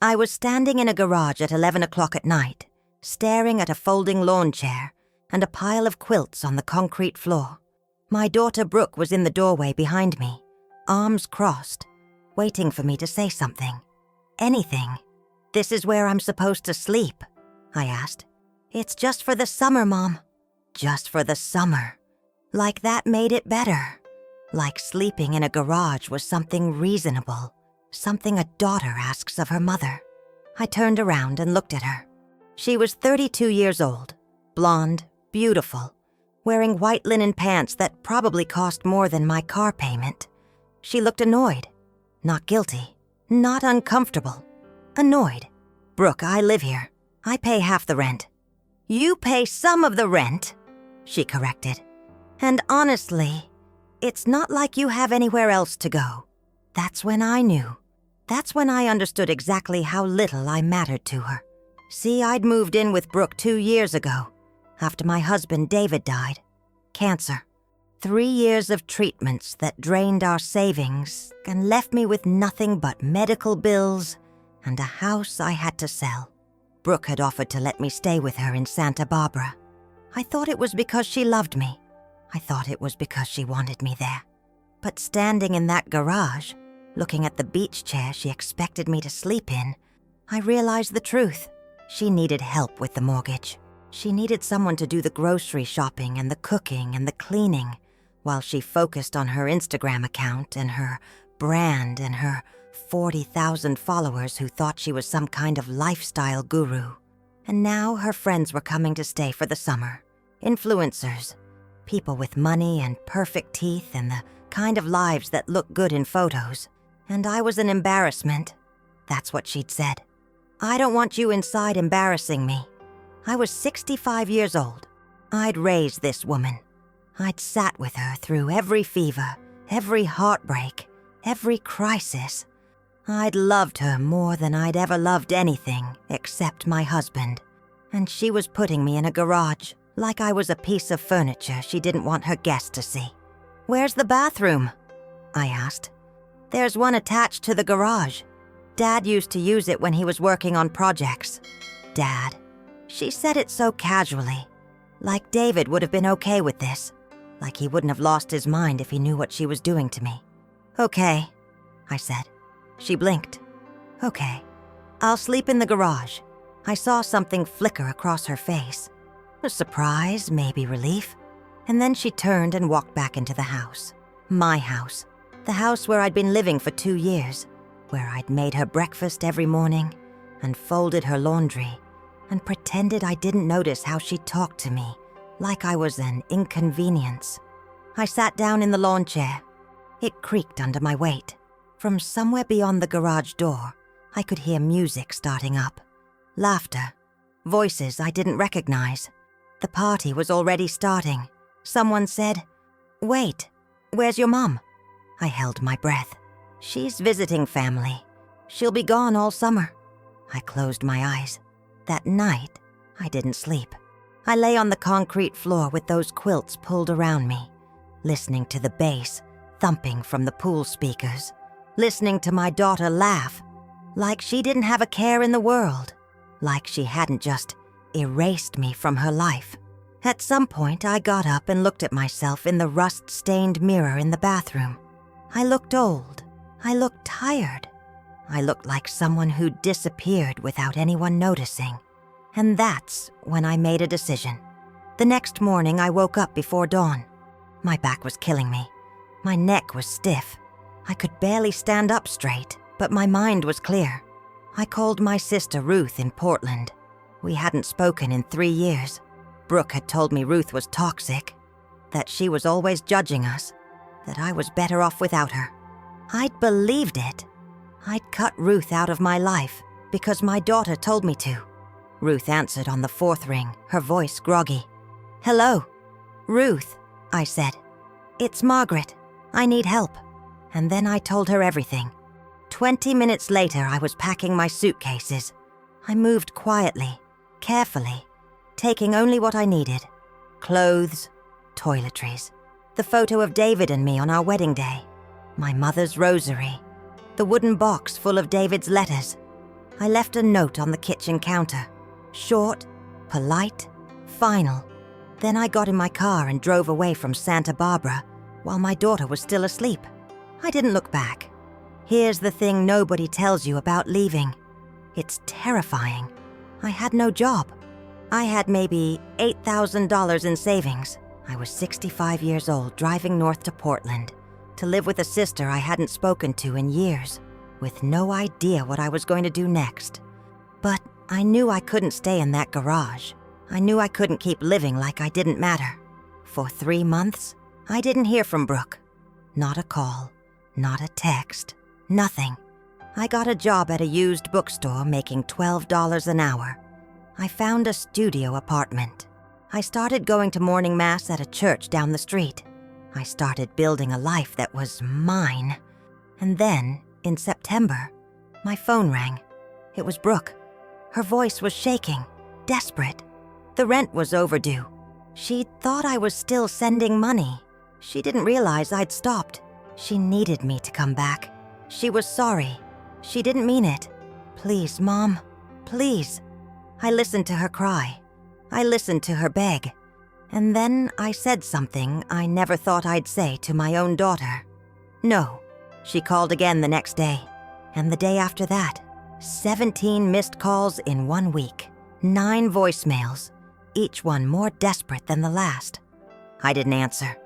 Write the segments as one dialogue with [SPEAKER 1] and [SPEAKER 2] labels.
[SPEAKER 1] I was standing in a garage at 11 o'clock at night, staring at a folding lawn chair and a pile of quilts on the concrete floor. My daughter Brooke was in the doorway behind me, arms crossed, waiting for me to say something. Anything. "This is where I'm supposed to sleep?" I asked. "It's just for the summer, Mom." Just for the summer. Like that made it better. Like sleeping in a garage was something reasonable, something a daughter asks of her mother. I turned around and looked at her. She was 32 years old, blonde, beautiful, wearing white linen pants that probably cost more than my car payment. She looked annoyed, not guilty, not uncomfortable, annoyed. "Brooke, I live here. I pay half the rent." "You pay some of the rent," she corrected. "And honestly, it's not like you have anywhere else to go." That's when I knew. That's when I understood exactly how little I mattered to her. See, I'd moved in with Brooke 2 years ago, after my husband David died. Cancer. 3 years of treatments that drained our savings and left me with nothing but medical bills and a house I had to sell. Brooke had offered to let me stay with her in Santa Barbara. I thought it was because she loved me. I thought it was because she wanted me there. But standing in that garage, looking at the beach chair she expected me to sleep in, I realized the truth. She needed help with the mortgage. She needed someone to do the grocery shopping and the cooking and the cleaning, while she focused on her Instagram account and her brand and her 40,000 followers who thought she was some kind of lifestyle guru. And now her friends were coming to stay for the summer. Influencers, people with money and perfect teeth and the kind of lives that look good in photos. And I was an embarrassment. That's what she'd said. "I don't want you inside embarrassing me." I was 65 years old. I'd raised this woman. I'd sat with her through every fever, every heartbreak, every crisis. I'd loved her more than I'd ever loved anything except my husband. And she was putting me in a garage, like I was a piece of furniture she didn't want her guests to see. "Where's the bathroom?" I asked. "There's one attached to the garage. Dad used to use it when he was working on projects." Dad. She said it so casually, like David would have been okay with this, like he wouldn't have lost his mind if he knew what she was doing to me. "Okay," I said. She blinked. "Okay, I'll sleep in the garage." I saw something flicker across her face. A surprise, maybe relief. And then she turned and walked back into the house. My house. The house where I'd been living for 2 years. Where I'd made her breakfast every morning and folded her laundry and pretended I didn't notice how she talked to me, like I was an inconvenience. I sat down in the lawn chair. It creaked under my weight. From somewhere beyond the garage door, I could hear music starting up. Laughter. Voices I didn't recognize. The party was already starting. Someone said, "Wait, where's your mom?" I held my breath. "She's visiting family. She'll be gone all summer." I closed my eyes. That night, I didn't sleep. I lay on the concrete floor with those quilts pulled around me, listening to the bass thumping from the pool speakers, listening to my daughter laugh, like she didn't have a care in the world, like she hadn't just erased me from her life. At some point, I got up and looked at myself in the rust-stained mirror in the bathroom. I looked old. I looked tired. I looked like someone who disappeared without anyone noticing. And that's when I made a decision. The next morning, I woke up before dawn. My back was killing me. My neck was stiff. I could barely stand up straight, but my mind was clear. I called my sister Ruth in Portland. We hadn't spoken in 3 years. Brooke had told me Ruth was toxic, that she was always judging us, that I was better off without her. I'd believed it. I'd cut Ruth out of my life because my daughter told me to. Ruth answered on the 4th ring, her voice groggy. "Hello." "Ruth," I said. "It's Margaret. I need help." And then I told her everything. 20 minutes later, I was packing my suitcases. I moved quietly, carefully, taking only what I needed. Clothes, toiletries, the photo of David and me on our wedding day, my mother's rosary, the wooden box full of David's letters. I left a note on the kitchen counter. Short, polite, final. Then I got in my car and drove away from Santa Barbara while my daughter was still asleep. I didn't look back. Here's the thing nobody tells you about leaving. It's terrifying. I had no job. I had maybe $8,000 in savings. I was 65 years old, driving north to Portland to live with a sister I hadn't spoken to in years, with no idea what I was going to do next. But I knew I couldn't stay in that garage. I knew I couldn't keep living like I didn't matter. For 3 months, I didn't hear from Brooke. Not a call, not a text, nothing. I got a job at a used bookstore making $12 an hour. I found a studio apartment. I started going to morning mass at a church down the street. I started building a life that was mine. And then, in September, my phone rang. It was Brooke. Her voice was shaking, desperate. The rent was overdue. She thought I was still sending money. She didn't realize I'd stopped. She needed me to come back. She was sorry. She didn't mean it. Please, Mom, please. I listened to her cry. I listened to her beg. And then I said something I never thought I'd say to my own daughter. No. She called again the next day. And the day after that. 17 missed calls in 1 week. 9 voicemails. Each one more desperate than the last. I didn't answer.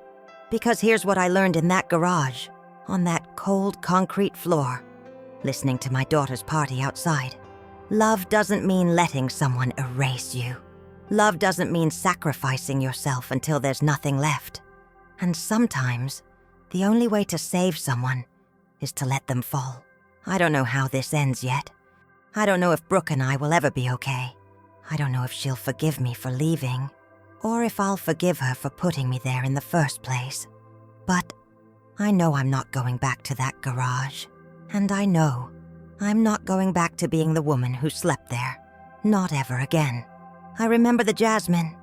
[SPEAKER 1] Because here's what I learned in that garage, on that cold concrete floor, listening to my daughter's party outside. Love doesn't mean letting someone erase you. Love doesn't mean sacrificing yourself until there's nothing left. And sometimes, the only way to save someone is to let them fall. I don't know how this ends yet. I don't know if Brooke and I will ever be okay. I don't know if she'll forgive me for leaving, or if I'll forgive her for putting me there in the first place. But I know I'm not going back to that garage. And I know I'm not going back to being the woman who slept there. Not ever again. I remember the jasmine.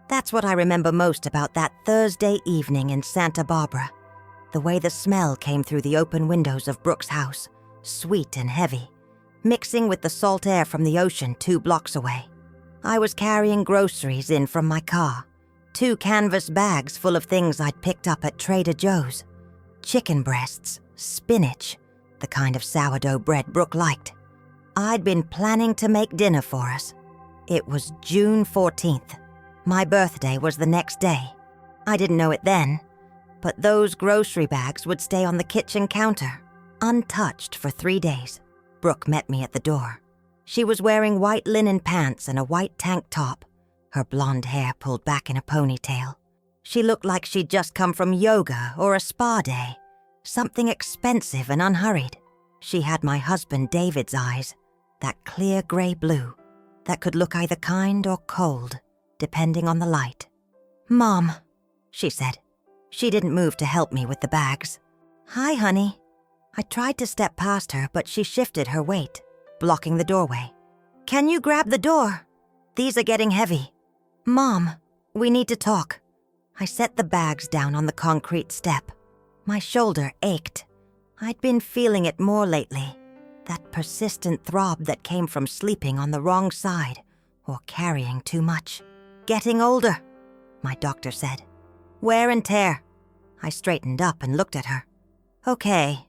[SPEAKER 1] That's what I remember most about that Thursday evening in Santa Barbara. The way the smell came through the open windows of Brooke's house, sweet and heavy, mixing with the salt air from the ocean 2 blocks away. I was carrying groceries in from my car, 2 canvas bags full of things I'd picked up at Trader Joe's. Chicken breasts, spinach, the kind of sourdough bread Brooke liked. I'd been planning to make dinner for us. It was June 14th. My birthday was the next day. I didn't know it then, but those grocery bags would stay on the kitchen counter, untouched for 3 days. Brooke met me at the door. She was wearing white linen pants and a white tank top, her blonde hair pulled back in a ponytail. She looked like she'd just come from yoga or a spa day, something expensive and unhurried. She had my husband David's eyes, that clear gray blue, that could look either kind or cold, depending on the light. "Mom," she said. She didn't move to help me with the bags. "Hi, honey." I tried to step past her, but she shifted her weight, blocking the doorway. "Can you grab the door? These are getting heavy." "Mom, we need to talk." I set the bags down on the concrete step. My shoulder ached. I'd been feeling it more lately. That persistent throb that came from sleeping on the wrong side or carrying too much. "Getting older," my doctor said. "Wear and tear." I straightened up and looked at her. "Okay,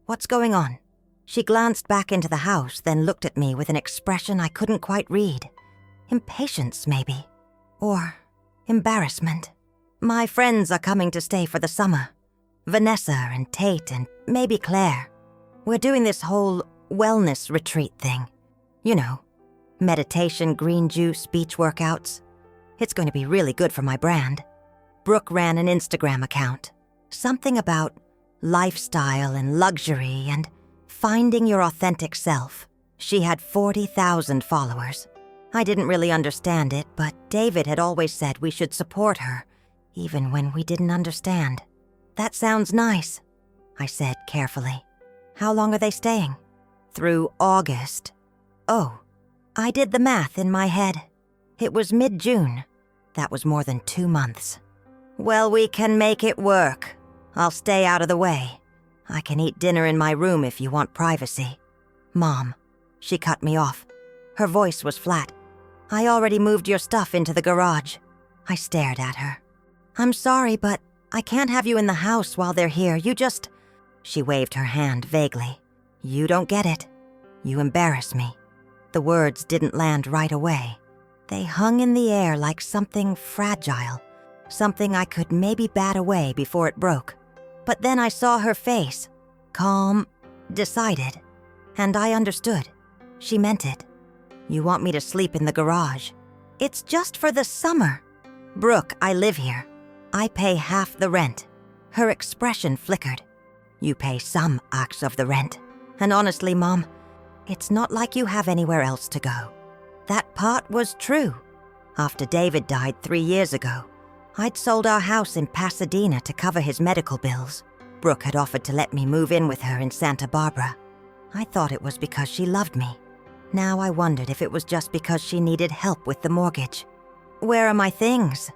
[SPEAKER 1] what's going on?" She glanced back into the house, then looked at me with an expression I couldn't quite read. Impatience, maybe. Or embarrassment. "My friends are coming to stay for the summer. Vanessa and Tate and maybe Claire. We're doing this whole wellness retreat thing. You know, meditation, green juice, beach workouts. It's going to be really good for my brand." Brooke ran an Instagram account. Something about lifestyle and luxury and finding your authentic self. She had 40,000 followers. I didn't really understand it, but David had always said we should support her, even when we didn't understand. "That sounds nice," I said carefully. "How long are they staying?" "Through August." Oh, I did the math in my head. It was mid-June. That was more than 2 months. "Well, we can make it work. I'll stay out of the way. I can eat dinner in my room if you want privacy." "Mom," She cut me off. Her voice was flat. "I already moved your stuff into the garage." I stared at her. "I'm sorry, but I can't have you in the house while they're here. You just..." She waved her hand vaguely. "You don't get it. You embarrass me." The words didn't land right away. They hung in the air like something fragile, something I could maybe bat away before it broke. But then I saw her face, calm, decided, and I understood. She meant it. "You want me to sleep in the garage? It's just for the summer." "Brooke, I live here. I pay half the rent." Her expression flickered. "You pay some acts of the rent. And honestly, Mom, it's not like you have anywhere else to go." That part was true. After David died 3 years ago, I'd sold our house in Pasadena to cover his medical bills. Brooke had offered to let me move in with her in Santa Barbara. I thought it was because she loved me. Now I wondered if it was just because she needed help with the mortgage. "Where are my things?"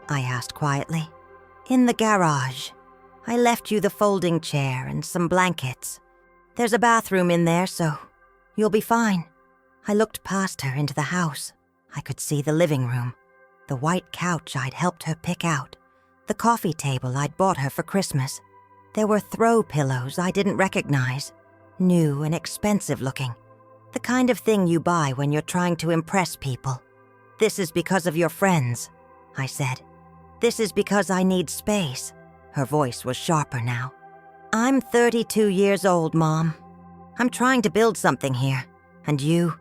[SPEAKER 1] I asked quietly. "In the garage. I left you the folding chair and some blankets. There's a bathroom in there, so you'll be fine." I looked past her into the house. I could see the living room, the white couch I'd helped her pick out, the coffee table I'd bought her for Christmas. There were throw pillows I didn't recognize, new and expensive looking, the kind of thing you buy when you're trying to impress people. "This is because of your friends," I said. "This is because I need space." Her voice was sharper now. "I'm 32 years old, Mom. I'm trying to build something here, and you're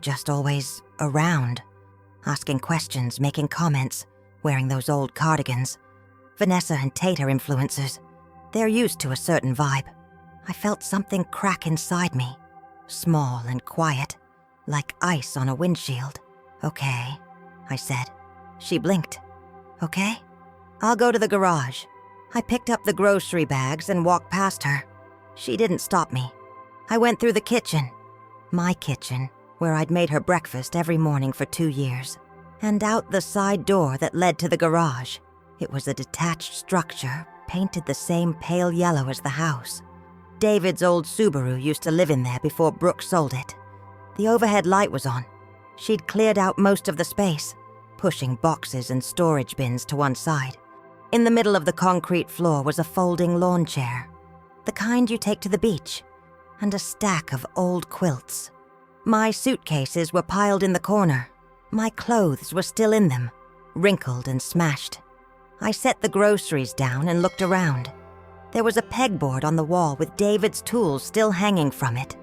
[SPEAKER 1] just always around, asking questions, making comments, wearing those old cardigans. Vanessa and Tate are influencers. They're used to a certain vibe." I felt something crack inside me, small and quiet, like ice on a windshield. "Okay," I said. She blinked. "Okay, I'll go to the garage." I picked up the grocery bags and walked past her. She didn't stop me. I went through the kitchen, my kitchen, where I'd made her breakfast every morning for 2 years, and out the side door that led to the garage. It was a detached structure, painted the same pale yellow as the house. David's old Subaru used to live in there before Brooke sold it. The overhead light was on. She'd cleared out most of the space, pushing boxes and storage bins to one side. In the middle of the concrete floor was a folding lawn chair, the kind you take to the beach, and a stack of old quilts. My suitcases were piled in the corner. My clothes were still in them, wrinkled and smashed. I set the groceries down and looked around. There was a pegboard on the wall with David's tools still hanging from it,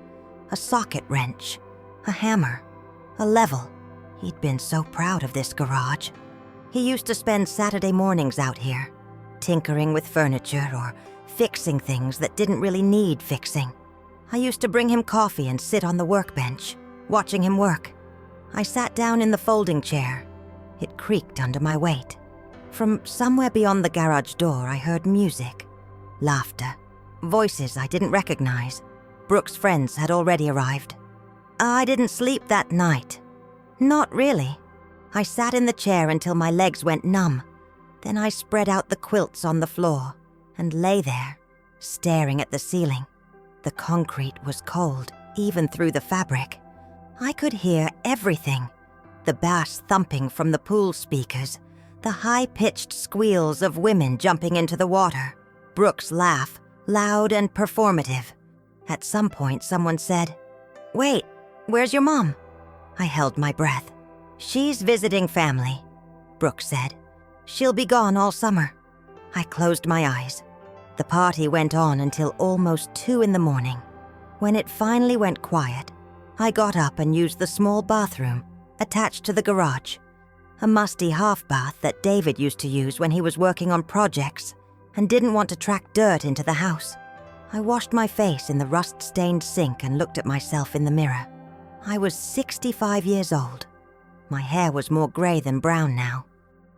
[SPEAKER 1] a socket wrench, a hammer, a level. He'd been so proud of this garage. He used to spend Saturday mornings out here, tinkering with furniture or fixing things that didn't really need fixing. I used to bring him coffee and sit on the workbench, watching him work. I sat down in the folding chair. It creaked under my weight. From somewhere beyond the garage door, I heard music, laughter, voices I didn't recognize. Brooke's friends had already arrived. I didn't sleep that night. Not really. I sat in the chair until my legs went numb. Then I spread out the quilts on the floor and lay there, staring at the ceiling. The concrete was cold, even through the fabric. I could hear everything. The bass thumping from the pool speakers, the high-pitched squeals of women jumping into the water, Brooke's laugh, loud and performative. At some point, someone said, "Wait, where's your mom?" I held my breath. "She's visiting family," Brooke said. "She'll be gone all summer." I closed my eyes. The party went on until almost 2 in the morning. When it finally went quiet, I got up and used the small bathroom attached to the garage, a musty half bath that David used to use when he was working on projects and didn't want to track dirt into the house. I washed my face in the rust-stained sink and looked at myself in the mirror. I was 65 years old. My hair was more gray than brown now.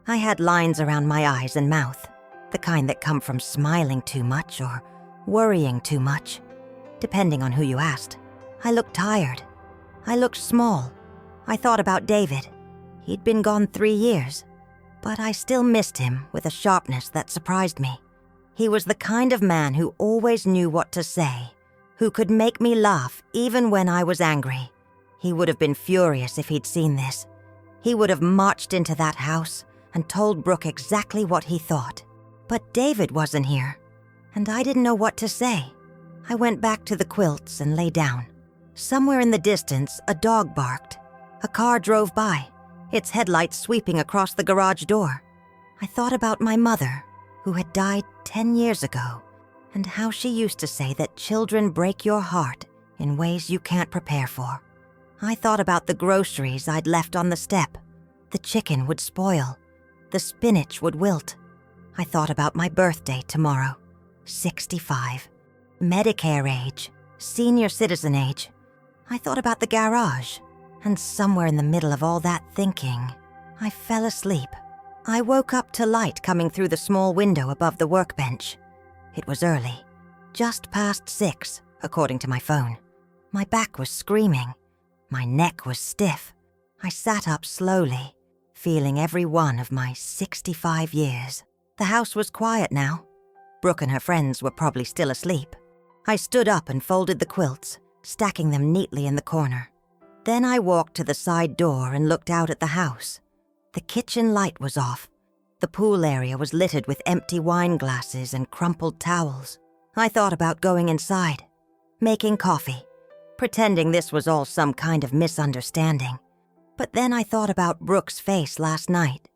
[SPEAKER 1] I had lines around my eyes and mouth, the kind that come from smiling too much or worrying too much, depending on who you asked. I looked tired. I looked small. I thought about David. He'd been gone 3 years, but I still missed him with a sharpness that surprised me. He was the kind of man who always knew what to say, who could make me laugh even when I was angry. He would have been furious if he'd seen this. He would have marched into that house and told Brooke exactly what he thought. But David wasn't here, and I didn't know what to say. I went back to the quilts and lay down. Somewhere in the distance, a dog barked. A car drove by, its headlights sweeping across the garage door. I thought about my mother, who had died 10 years ago, and how she used to say that children break your heart in ways you can't prepare for. I thought about the groceries I'd left on the step. The chicken would spoil. The spinach would wilt. I thought about my birthday tomorrow, 65, Medicare age, senior citizen age. I thought about the garage, and somewhere in the middle of all that thinking, I fell asleep. I woke up to light coming through the small window above the workbench. It was early, just past 6, according to my phone. My back was screaming. My neck was stiff. I sat up slowly, feeling every one of my 65 years. The house was quiet now. Brooke and her friends were probably still asleep. I stood up and folded the quilts, stacking them neatly in the corner. Then I walked to the side door and looked out at the house. The kitchen light was off. The pool area was littered with empty wine glasses and crumpled towels. I thought about going inside, making coffee, pretending this was all some kind of misunderstanding. But then I thought about Brooke's face last night,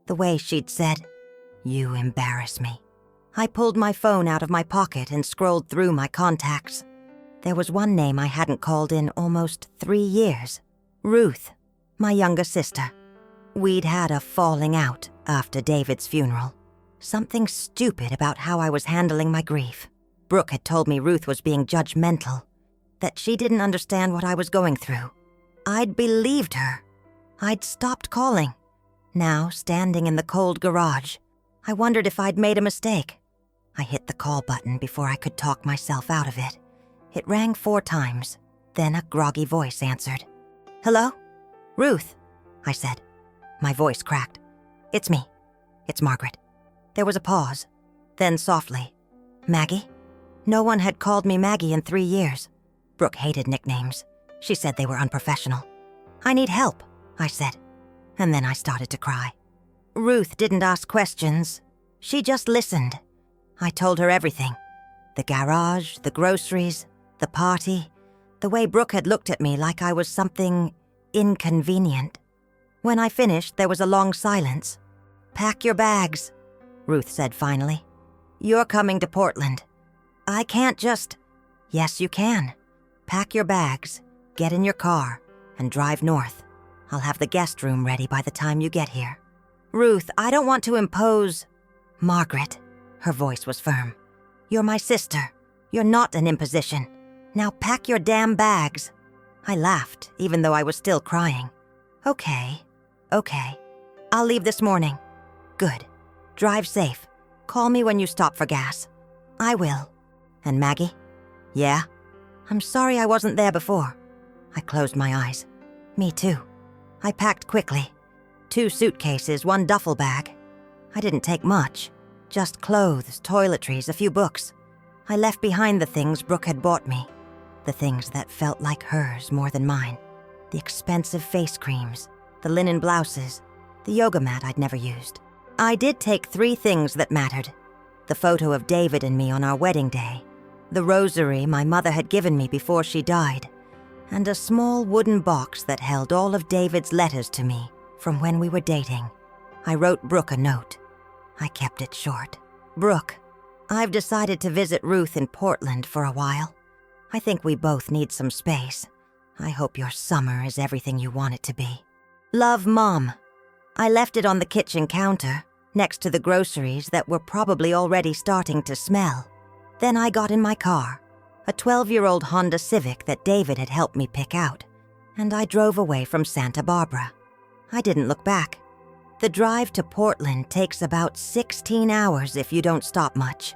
[SPEAKER 1] the way she'd said, "You embarrass me." I pulled my phone out of my pocket and scrolled through my contacts. There was one name I hadn't called in almost 3 years. Ruth, my younger sister. We'd had a falling out after David's funeral. Something stupid about how I was handling my grief. Brooke had told me Ruth was being judgmental, that she didn't understand what I was going through. I'd believed her. I'd stopped calling. Now, standing in the cold garage, I wondered if I'd made a mistake. I hit the call button before I could talk myself out of it. It rang 4 times. Then a groggy voice answered. "Hello? Ruth," I said. My voice cracked. "It's me. It's Margaret." There was a pause. Then softly, "Maggie?" No one had called me Maggie in 3 years. Brooke hated nicknames. She said they were unprofessional. "I need help," I said. And then I started to cry. Ruth didn't ask questions. She just listened. I told her everything. The garage, the groceries, the party, the way Brooke had looked at me like I was something inconvenient. When I finished, there was a long silence. "Pack your bags," Ruth said finally. "You're coming to Portland. I can't just—" "Yes, you can. Pack your bags, get in your car, and drive north. I'll have the guest room ready by the time you get here." "Ruth, I don't want to impose—" "Margaret," her voice was firm. "You're my sister. You're not an imposition. Now pack your damn bags." I laughed, even though I was still crying. Okay. I'll leave this morning." "Good. Drive safe. Call me when you stop for gas." "I will." "And Maggie?" "Yeah?" "I'm sorry I wasn't there before." I closed my eyes. Me too. I packed quickly. 2 suitcases, 1 duffel bag. I didn't take much. Just clothes, toiletries, a few books. I left behind the things Brooke had bought me. The things that felt like hers more than mine. The expensive face creams, the linen blouses, the yoga mat I'd never used. I did take 3 things that mattered. The photo of David and me on our wedding day, the rosary my mother had given me before she died, and a small wooden box that held all of David's letters to me from when we were dating. I wrote Brooke a note. I kept it short. "Brooke, I've decided to visit Ruth in Portland for a while. I think we both need some space. I hope your summer is everything you want it to be. Love, Mom." I left it on the kitchen counter, next to the groceries that were probably already starting to smell. Then I got in my car, a 12-year-old Honda Civic that David had helped me pick out, and I drove away from Santa Barbara. I didn't look back. The drive to Portland takes about 16 hours if you don't stop much.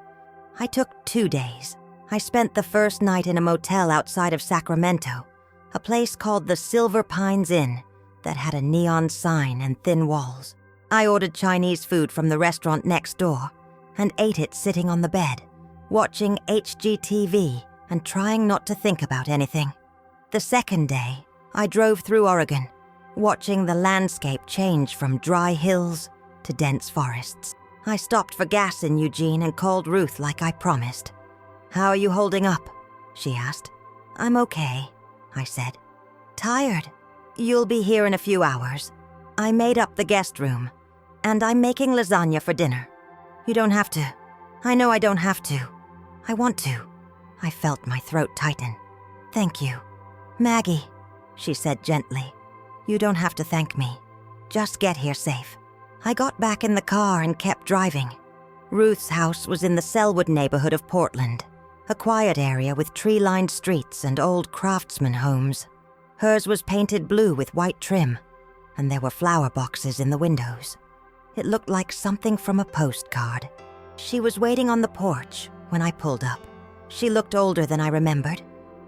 [SPEAKER 1] I took 2 days. I spent the first night in a motel outside of Sacramento, a place called the Silver Pines Inn that had a neon sign and thin walls. I ordered Chinese food from the restaurant next door and ate it sitting on the bed, watching HGTV and trying not to think about anything. The second day, I drove through Oregon, watching the landscape change from dry hills to dense forests. I stopped for gas in Eugene and called Ruth like I promised. "How are you holding up?" she asked. "I'm okay," I said. "Tired. You'll be here in a few hours. I made up the guest room, and I'm making lasagna for dinner. You don't have to. I know I don't have to. I want to." I felt my throat tighten. "Thank you. Maggie," she said gently. "You don't have to thank me. Just get here safe." I got back in the car and kept driving. Ruth's house was in the Selwood neighborhood of Portland, a quiet area with tree-lined streets and old craftsman homes. Hers was painted blue with white trim, and there were flower boxes in the windows. It looked like something from a postcard. She was waiting on the porch when I pulled up. She looked older than I remembered.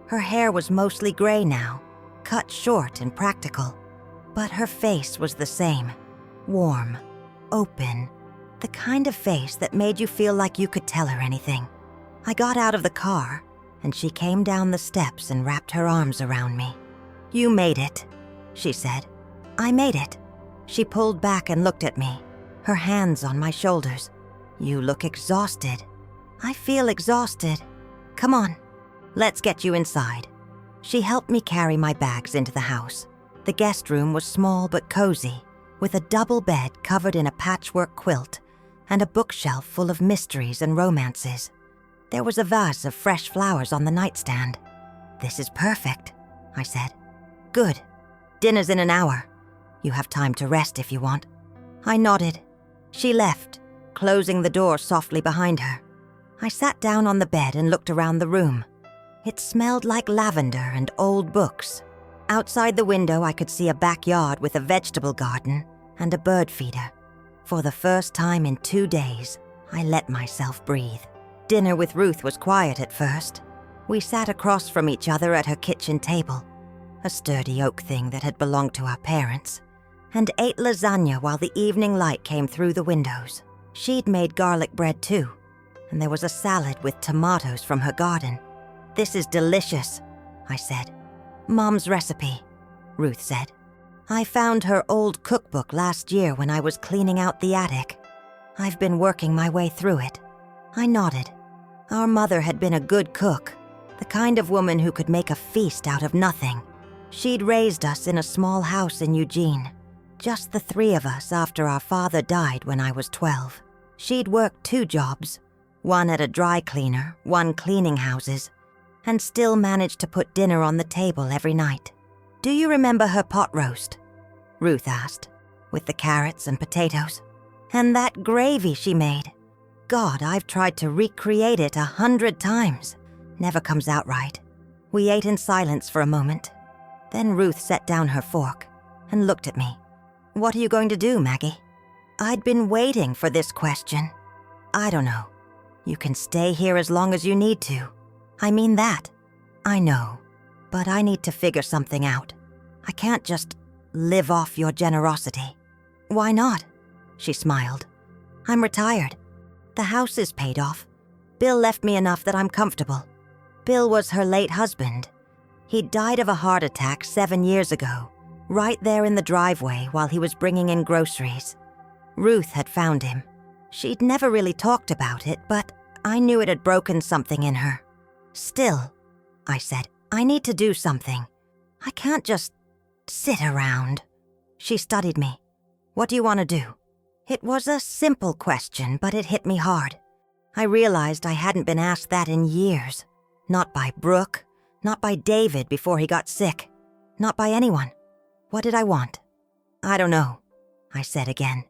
[SPEAKER 1] Her hair was mostly gray now, cut short and practical. But her face was the same. Warm, open, the kind of face that made you feel like you could tell her anything. I got out of the car, and she came down the steps and wrapped her arms around me. "You made it," she said. "I made it." She pulled back and looked at me, her hands on my shoulders. "You look exhausted." "I feel exhausted. Come on, let's get you inside." She helped me carry my bags into the house. The guest room was small but cozy, with a double bed covered in a patchwork quilt and a bookshelf full of mysteries and romances. There was a vase of fresh flowers on the nightstand. "This is perfect," I said. "Good. Dinner's in an hour. You have time to rest if you want." I nodded. She left, closing the door softly behind her. I sat down on the bed and looked around the room. It smelled like lavender and old books. Outside the window, I could see a backyard with a vegetable garden and a bird feeder. For the first time in 2 days, I let myself breathe. Dinner with Ruth was quiet at first. We sat across from each other at her kitchen table, a sturdy oak thing that had belonged to our parents, and ate lasagna while the evening light came through the windows. She'd made garlic bread too, and there was a salad with tomatoes from her garden. "This is delicious," I said. "Mom's recipe," Ruth said. "I found her old cookbook last year when I was cleaning out the attic. I've been working my way through it." I nodded. Our mother had been a good cook, the kind of woman who could make a feast out of nothing. She'd raised us in a small house in Eugene, just the 3 of us after our father died when I was 12. She'd worked 2 jobs, one at a dry cleaner, one cleaning houses, and still managed to put dinner on the table every night. "Do you remember her pot roast?" Ruth asked, "with the carrots and potatoes? And that gravy she made? God, I've tried to recreate it 100 times. Never comes out right." We ate in silence for a moment. Then Ruth set down her fork and looked at me. "What are you going to do, Maggie?" I'd been waiting for this question. "I don't know. You can stay here as long as you need to." "I mean that." "I know, but I need to figure something out. I can't just live off your generosity." "Why not?" She smiled. "I'm retired. The house is paid off. Bill left me enough that I'm comfortable." Bill was her late husband. He'd died of a heart attack 7 years ago, right there in the driveway while he was bringing in groceries. Ruth had found him. She'd never really talked about it, but I knew it had broken something in her. "Still," I said, "I need to do something. I can't just sit around." She studied me. "What do you want to do?" It was a simple question, but it hit me hard. I realized I hadn't been asked that in years. Not by Brooke, not by David before he got sick, not by anyone. What did I want? "I don't know," I said again.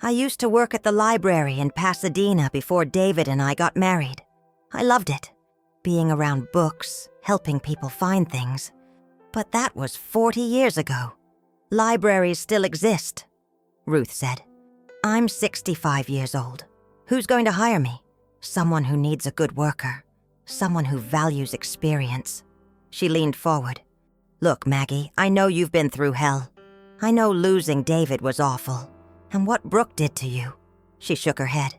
[SPEAKER 1] "I used to work at the library in Pasadena before David and I got married. I loved it, being around books, helping people find things. But that was 40 years ago. Libraries still exist," Ruth said. "I'm 65 years old. Who's going to hire me? Someone who needs a good worker. Someone who values experience." She leaned forward. "Look, Maggie, I know you've been through hell. I know losing David was awful, and what Brooke did to you." She shook her head.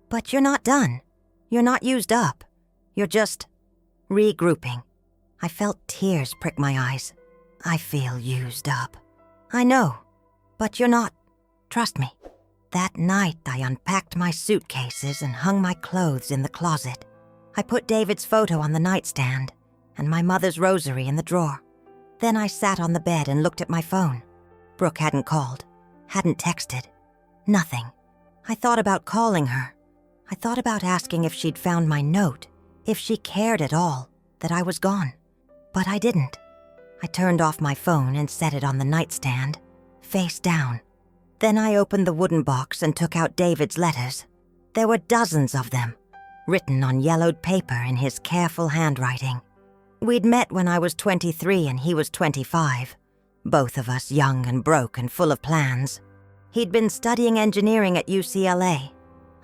[SPEAKER 1] "But you're not done. You're not used up. You're just Regrouping. I felt tears prick my eyes. I feel used up. I know, but you're not. Trust me. That night, I unpacked my suitcases and hung my clothes in the closet. I put David's photo on the nightstand and my mother's rosary in the drawer. Then I sat on the bed and looked at my phone. Brooke hadn't called, hadn't texted, nothing. I thought about calling her. I thought about asking if she'd found my note, if she cared at all that I was gone. But I didn't. I turned off my phone and set it on the nightstand, face down. Then I opened the wooden box and took out David's letters. There were dozens of them, written on yellowed paper in his careful handwriting. We'd met when I was 23 and he was 25, both of us young and broke and full of plans. He'd been studying engineering at UCLA.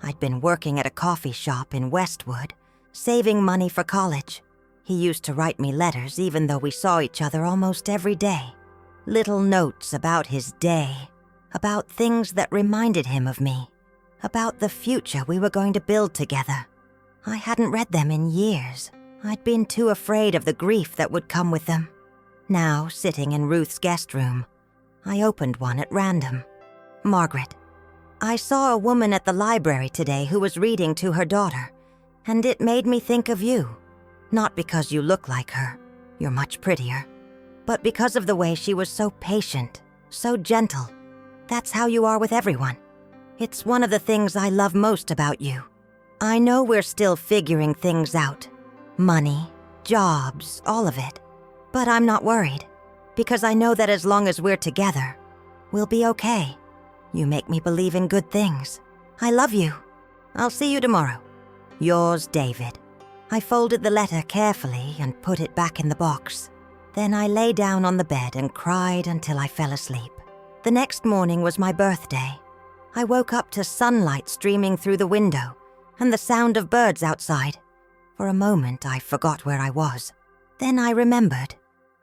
[SPEAKER 1] I'd been working at a coffee shop in Westwood, saving money for college. He used to write me letters even though we saw each other almost every day. Little notes about his day, about things that reminded him of me, about the future we were going to build together. I hadn't read them in years. I'd been too afraid of the grief that would come with them. Now, sitting in Ruth's guest room, I opened one at random. Margaret. I saw a woman at the library today who was reading to her daughter, and it made me think of you. Not because you look like her, you're much prettier, but because of the way she was so patient, so gentle. That's how you are with everyone. It's one of the things I love most about you. I know we're still figuring things out. Money, jobs, all of it. But I'm not worried, because I know that as long as we're together, we'll be okay. You make me believe in good things. I love you. I'll see you tomorrow. Yours, David. I folded the letter carefully and put it back in the box. Then I lay down on the bed and cried until I fell asleep. The next morning was my birthday. I woke up to sunlight streaming through the window and the sound of birds outside. For a moment, I forgot where I was. Then I remembered.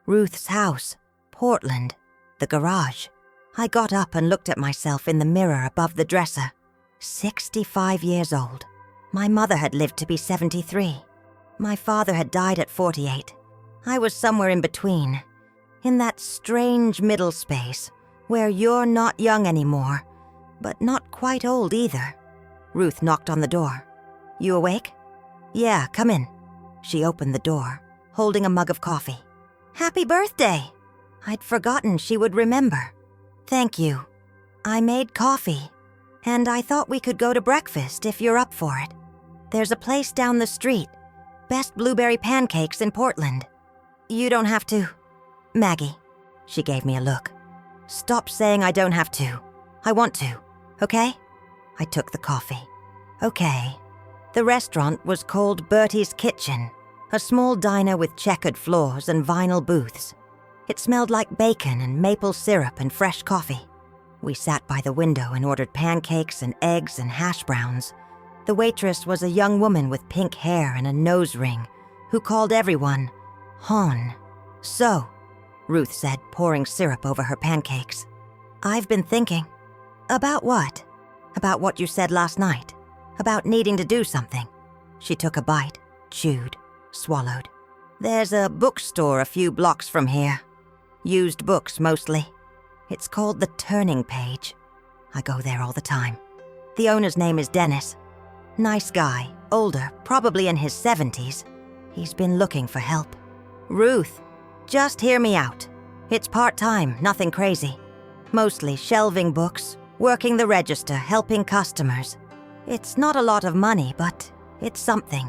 [SPEAKER 1] Ruth's house, Portland, the garage. I got up and looked at myself in the mirror above the dresser. 65 years old. My mother had lived to be 73. My father had died at 48. I was somewhere in between, in that strange middle space where you're not young anymore, but not quite old either. Ruth knocked on the door. You awake? Yeah, come in. She opened the door, holding a mug of coffee. Happy birthday! I'd forgotten she would remember. Thank you. I made coffee, and I thought we could go to breakfast if you're up for it. There's a place down the street, best blueberry pancakes in Portland. You don't have to. Maggie. She gave me a look. Stop saying I don't have to. I want to, okay? I took the coffee. Okay. The restaurant was called Bertie's Kitchen, a small diner with checkered floors and vinyl booths. It smelled like bacon and maple syrup and fresh coffee. We sat by the window and ordered pancakes and eggs and hash browns. The waitress was a young woman with pink hair and a nose ring who called everyone Hon. So, Ruth said, pouring syrup over her pancakes. I've been thinking. About what? About what you said last night. About needing to do something. She took a bite, chewed, swallowed. There's a bookstore a few blocks from here. Used books, mostly. It's called The Turning Page. I go there all the time. The owner's name is Dennis. Nice guy, older, probably in his 70s. He's been looking for help. Ruth, just hear me out. It's part-time, nothing crazy. Mostly shelving books, working the register, helping customers. It's not a lot of money, but it's something.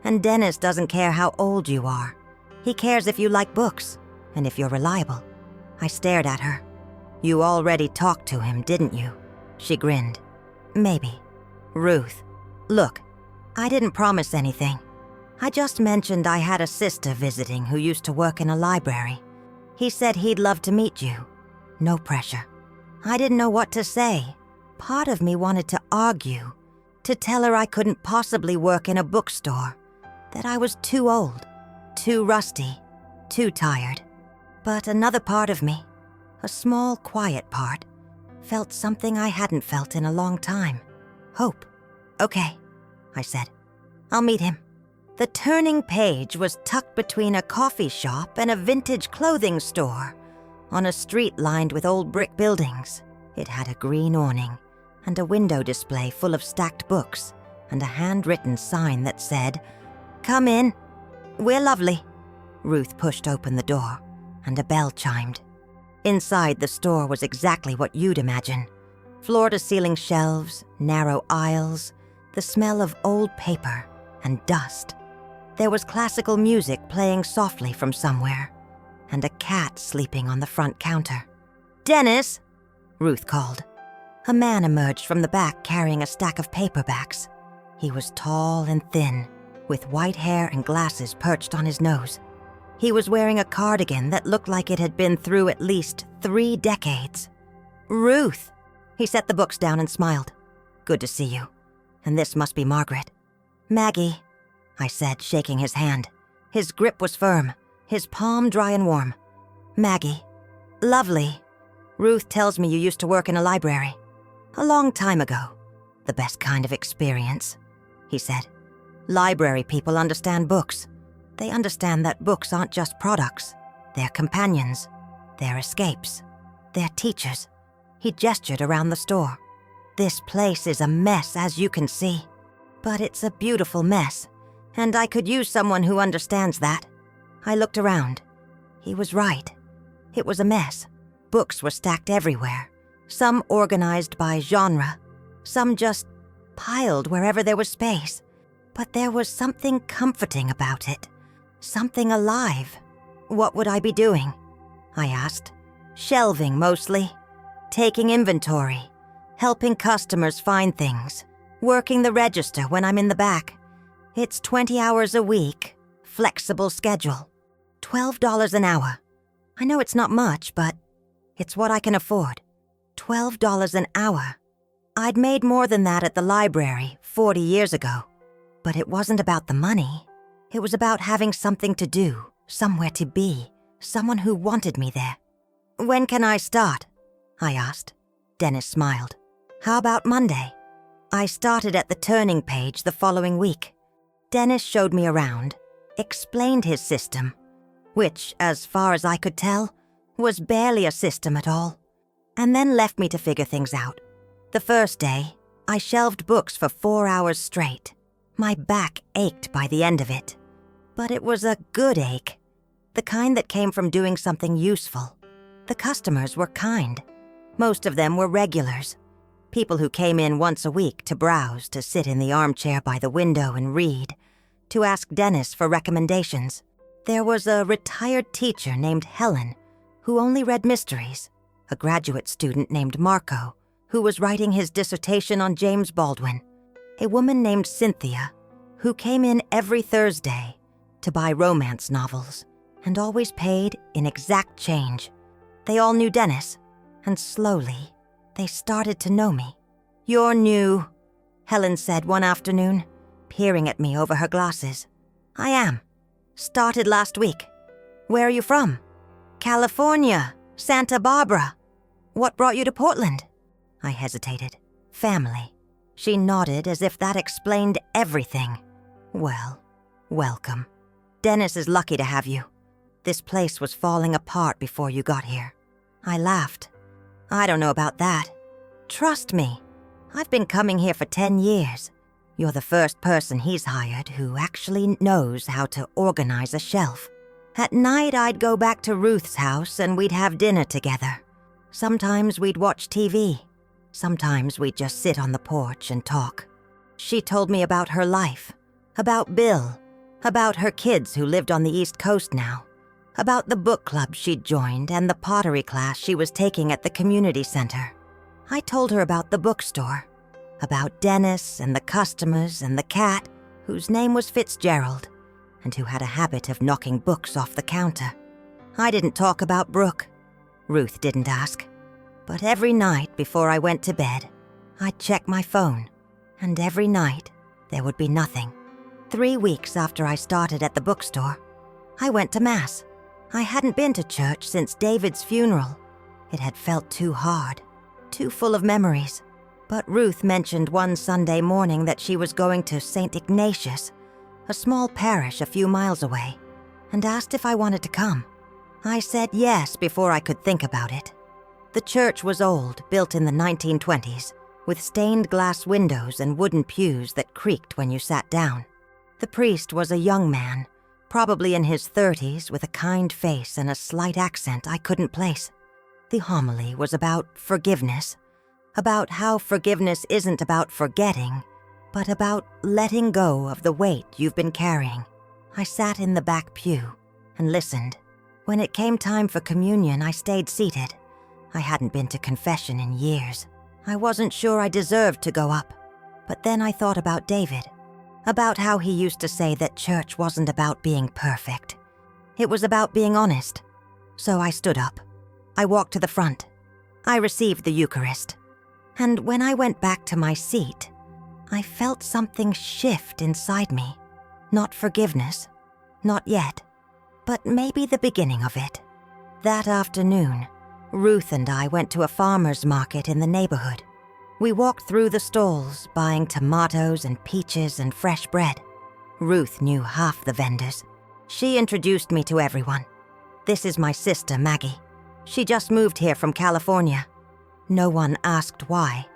[SPEAKER 1] And Dennis doesn't care how old you are. He cares if you like books, and if you're reliable. I stared at her. You already talked to him, didn't you? She grinned. Maybe. Ruth, look, I didn't promise anything. I just mentioned I had a sister visiting who used to work in a library. He said he'd love to meet you. No pressure. I didn't know what to say. Part of me wanted to argue, to tell her I couldn't possibly work in a bookstore, that I was too old, too rusty, too tired. But another part of me, a small, quiet part, felt something I hadn't felt in a long time. Hope. Okay, I said. I'll meet him. The turning page was tucked between a coffee shop and a vintage clothing store on a street lined with old brick buildings. It had a green awning and a window display full of stacked books and a handwritten sign that said, "Come in. We're lovely." Ruth pushed open the door and a bell chimed. Inside, the store was exactly what you'd imagine. Floor-to-ceiling shelves, narrow aisles, the smell of old paper and dust. There was classical music playing softly from somewhere, and a cat sleeping on the front counter. "Dennis!" Ruth called. A man emerged from the back carrying a stack of paperbacks. He was tall and thin, with white hair and glasses perched on his nose. He was wearing a cardigan that looked like it had been through at least 3 decades. "Ruth!" He set the books down and smiled. "Good to see you. And this must be Margaret." "Maggie," I said, shaking his hand. His grip was firm, his palm dry and warm. "Maggie. Lovely. Ruth tells me you used to work in a library. A long time ago. The best kind of experience," he said. "Library people understand books. They understand that books aren't just products. They're companions. They're escapes. They're teachers." He gestured around the store. "This place is a mess, as you can see. But it's a beautiful mess, and I could use someone who understands that." I looked around. He was right. It was a mess. Books were stacked everywhere, some organized by genre, some just piled wherever there was space. But there was something comforting about it, something alive. "What would I be doing?" I asked. "Shelving, mostly. Taking inventory, helping customers find things, working the register when I'm in the back. It's 20 hours a week, flexible schedule, $12 an hour. I know it's not much, but it's what I can afford. $12 an hour. I'd made more than that at the library 40 years ago. But it wasn't about the money. It was about having something to do, somewhere to be, someone who wanted me there." "When can I start?" I asked. Dennis smiled. "How about Monday?" I started at the turning page the following week. Dennis showed me around, explained his system, which, as far as I could tell, was barely a system at all, and then left me to figure things out. The first day, I shelved books for 4 hours straight. My back ached by the end of it, but it was a good ache, the kind that came from doing something useful. The customers were kind. Most of them were regulars, people who came in once a week to browse, to sit in the armchair by the window and read, to ask Dennis for recommendations. There was a retired teacher named Helen, who only read mysteries, a graduate student named Marco, who was writing his dissertation on James Baldwin, a woman named Cynthia, who came in every Thursday to buy romance novels and always paid in exact change. They all knew Dennis, and slowly, they started to know me. "You're new," Helen said one afternoon, peering at me over her glasses. "I am. Started last week. Where are you from?" "California, Santa Barbara. What brought you to Portland?" I hesitated. "Family." She nodded as if that explained everything. "Well, welcome. Dennis is lucky to have you. This place was falling apart before you got here." I laughed. "I don't know about that. Trust me, I've been coming here for 10 years. You're the first person he's hired who actually knows how to organize a shelf. At night, I'd go back to Ruth's house and we'd have dinner together. Sometimes we'd watch TV. Sometimes we'd just sit on the porch and talk. She told me about her life, about Bill, about her kids who lived on the East Coast now, about the book club she'd joined and the pottery class she was taking at the community center. I told her about the bookstore, about Dennis and the customers and the cat, whose name was Fitzgerald, and who had a habit of knocking books off the counter. I didn't talk about Brooke. Ruth didn't ask. But every night before I went to bed, I'd check my phone, and every night there would be nothing. 3 weeks after I started at the bookstore, I went to Mass. I hadn't been to church since David's funeral. It had felt too hard, too full of memories. But Ruth mentioned one Sunday morning that she was going to St. Ignatius, a small parish a few miles away, and asked if I wanted to come. I said yes before I could think about it. The church was old, built in the 1920s, with stained glass windows and wooden pews that creaked when you sat down. The priest was a young man, probably in his 30s, with a kind face and a slight accent I couldn't place. The homily was about forgiveness, about how forgiveness isn't about forgetting, but about letting go of the weight you've been carrying. I sat in the back pew and listened. When it came time for communion, I stayed seated. I hadn't been to confession in years. I wasn't sure I deserved to go up. But then I thought about David, about how he used to say that church wasn't about being perfect. It was about being honest. So I stood up. I walked to the front. I received the Eucharist. And when I went back to my seat, I felt something shift inside me. Not forgiveness, not yet, but maybe the beginning of it. That afternoon, Ruth and I went to a farmer's market in the neighborhood. We walked through the stalls, buying tomatoes and peaches and fresh bread. Ruth knew half the vendors. She introduced me to everyone. This is my sister, Maggie. She just moved here from California. No one asked why.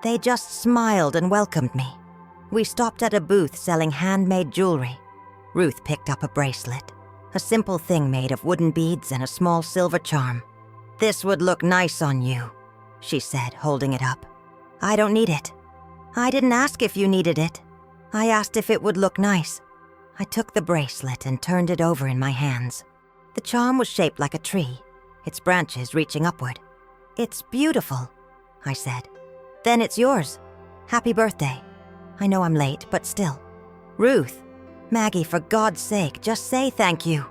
[SPEAKER 1] They just smiled and welcomed me. We stopped at a booth selling handmade jewelry. Ruth picked up a bracelet, a simple thing made of wooden beads and a small silver charm. "This would look nice on you," she said, holding it up. "I don't need it." "I didn't ask if you needed it. I asked if it would look nice." I took the bracelet and turned it over in my hands. The charm was shaped like a tree, its branches reaching upward. "It's beautiful," I said. "Then it's yours. Happy birthday. I know I'm late, but still." "Ruth, Maggie, for God's sake, just say thank you."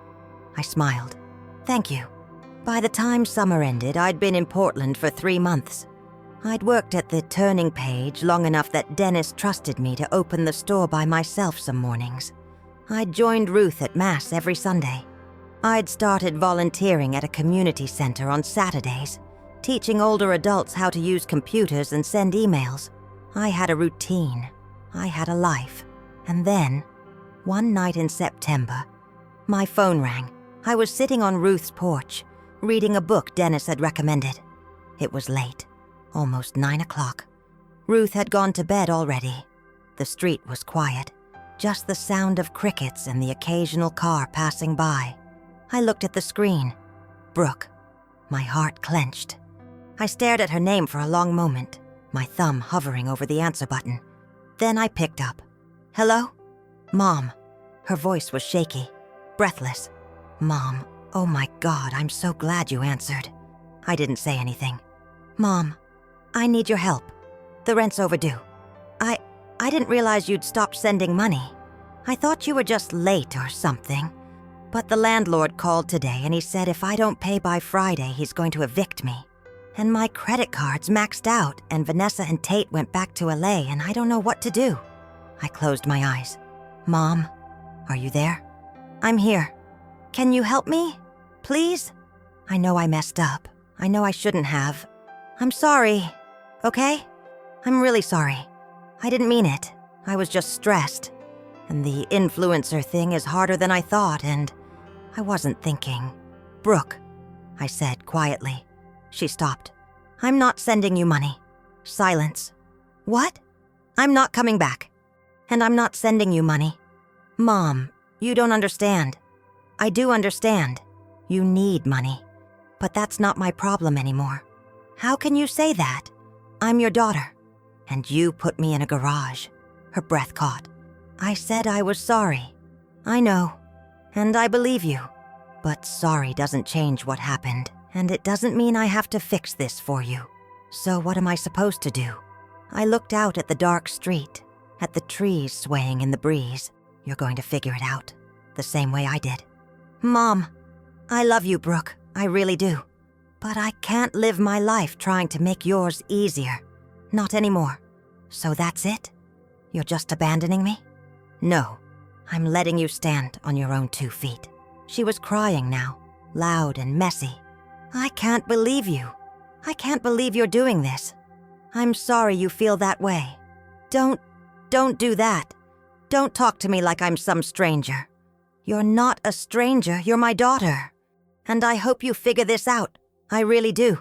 [SPEAKER 1] I smiled. "Thank you." By the time summer ended, I'd been in Portland for 3 months. I'd worked at the Turning Page long enough that Dennis trusted me to open the store by myself some mornings. I'd joined Ruth at Mass every Sunday. I'd started volunteering at a community center on Saturdays, teaching older adults how to use computers and send emails. I had a routine. I had a life. And then, one night in September, my phone rang. I was sitting on Ruth's porch, reading a book Dennis had recommended. It was late, almost 9 o'clock. Ruth had gone to bed already. The street was quiet, just the sound of crickets and the occasional car passing by. I looked at the screen. Brooke. My heart clenched. I stared at her name for a long moment, my thumb hovering over the answer button. Then I picked up. "Hello? Mom." Her voice was shaky, breathless. "Mom, oh my God, I'm so glad you answered." I didn't say anything. "Mom, I need your help. The rent's overdue. I didn't realize you'd stopped sending money. I thought you were just late or something. But the landlord called today and he said if I don't pay by Friday, he's going to evict me. And my credit card's maxed out, and Vanessa and Tate went back to LA, and I don't know what to do." I closed my eyes. "Mom, are you there?" "I'm here. Can you help me? Please? I know I messed up. I know I shouldn't have. I'm sorry, okay? I'm really sorry. I didn't mean it. I was just stressed. And the influencer thing is harder than I thought, and I wasn't thinking." "Brooke," I said quietly. She stopped. "I'm not sending you money." Silence. "What?" "I'm not coming back. And I'm not sending you money." "Mom, you don't understand." "I do understand. You need money. But that's not my problem anymore." "How can you say that? I'm your daughter. And you put me in a garage." Her breath caught. "I said I was sorry. I know. And I believe you. But sorry doesn't change what happened. And it doesn't mean I have to fix this for you. So what am I supposed to do?" I looked out at the dark street, at the trees swaying in the breeze. "You're going to figure it out, the same way I did." "Mom, I love you, Brooke. I really do. But I can't live my life trying to make yours easier. Not anymore. So that's it? You're just abandoning me?" "No, I'm letting you stand on your own 2 feet." She was crying now, loud and messy. "I can't believe you. I can't believe you're doing this. I'm sorry you feel that way. Don't do that. Don't talk to me like I'm some stranger. You're not a stranger, you're my daughter. And I hope you figure this out. I really do.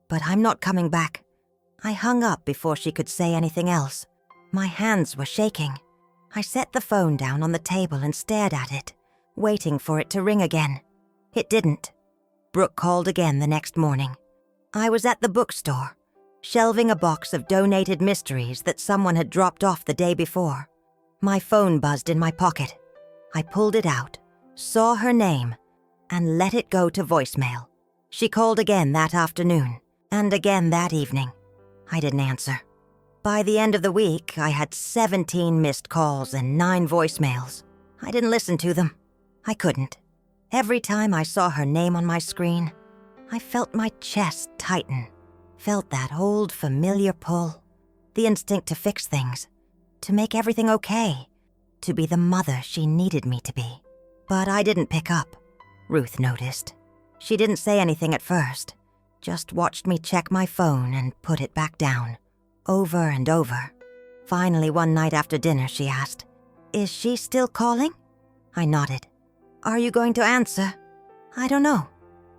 [SPEAKER 1] But I'm not coming back. I hung up before she could say anything else. My hands were shaking. I set the phone down on the table and stared at it, waiting for it to ring again. It didn't. Brooke called again the next morning. I was at the bookstore, shelving a box of donated mysteries that someone had dropped off the day before. My phone buzzed in my pocket. I pulled it out, saw her name, and let it go to voicemail. She called again that afternoon, and again that evening. I didn't answer. By the end of the week, I had 17 missed calls and 9 voicemails. I didn't listen to them. I couldn't. Every time I saw her name on my screen, I felt my chest tighten, felt that old familiar pull, the instinct to fix things, to make everything okay, to be the mother she needed me to be. But I didn't pick up. Ruth noticed. She didn't say anything at first, just watched me check my phone and put it back down, over and over. Finally, one night after dinner, she asked, "Is she still calling?" I nodded. "Are you going to answer?" "I don't know."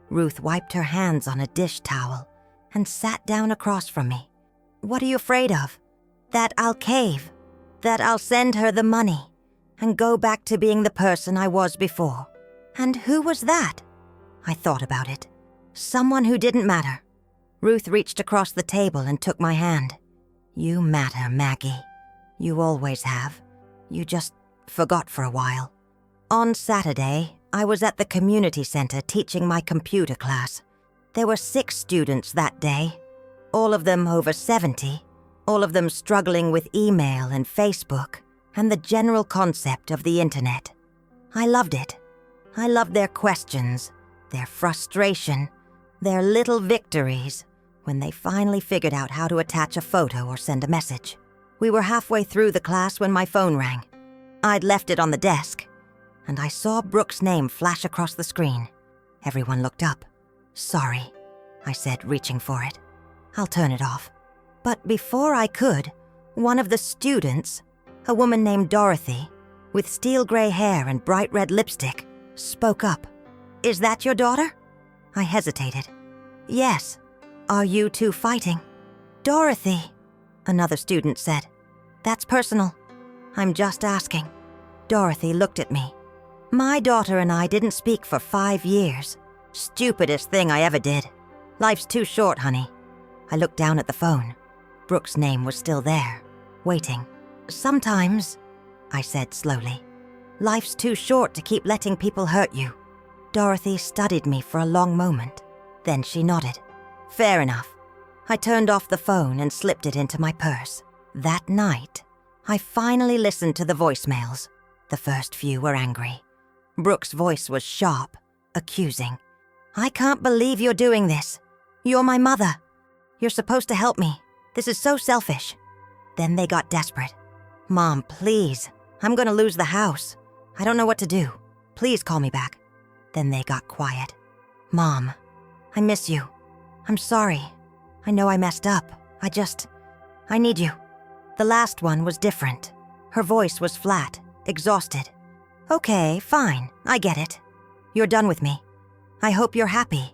[SPEAKER 1] Ruth wiped her hands on a dish towel and sat down across from me. "What are you afraid of?" "That I'll cave. That I'll send her the money and go back to being the person I was before." "And who was that?" I thought about it. Someone who didn't matter. Ruth reached across the table and took my hand. "You matter, Maggie. You always have. You just forgot for a while." On Saturday, I was at the community center teaching my computer class. There were 6 students that day, all of them over 70, all of them struggling with email and Facebook and the general concept of the internet. I loved it. I loved their questions, their frustration, their little victories when they finally figured out how to attach a photo or send a message. We were halfway through the class when my phone rang. I'd left it on the desk, and I saw Brooke's name flash across the screen. Everyone looked up. "Sorry," I said, reaching for it. "I'll turn it off." But before I could, one of the students, a woman named Dorothy, with steel gray hair and bright red lipstick, spoke up. "Is that your daughter?" I hesitated. "Yes." "Are you two fighting?" "Dorothy," another student said. "That's personal. I'm just asking." Dorothy looked at me. "My daughter and I didn't speak for 5 years. Stupidest thing I ever did. Life's too short, honey." I looked down at the phone. Brooke's name was still there, waiting. "Sometimes," I said slowly, "life's too short to keep letting people hurt you." Dorothy studied me for a long moment. Then she nodded. "Fair enough." I turned off the phone and slipped it into my purse. That night, I finally listened to the voicemails. The first few were angry. Brooke's voice was sharp, accusing. "I can't believe you're doing this. You're my mother. You're supposed to help me. This is so selfish." Then they got desperate. "Mom, please. I'm going to lose the house. I don't know what to do. Please call me back." Then they got quiet. "Mom, I miss you. I'm sorry. I know I messed up. I need you." The last one was different. Her voice was flat, exhausted. "Okay, fine. I get it. You're done with me. I hope you're happy."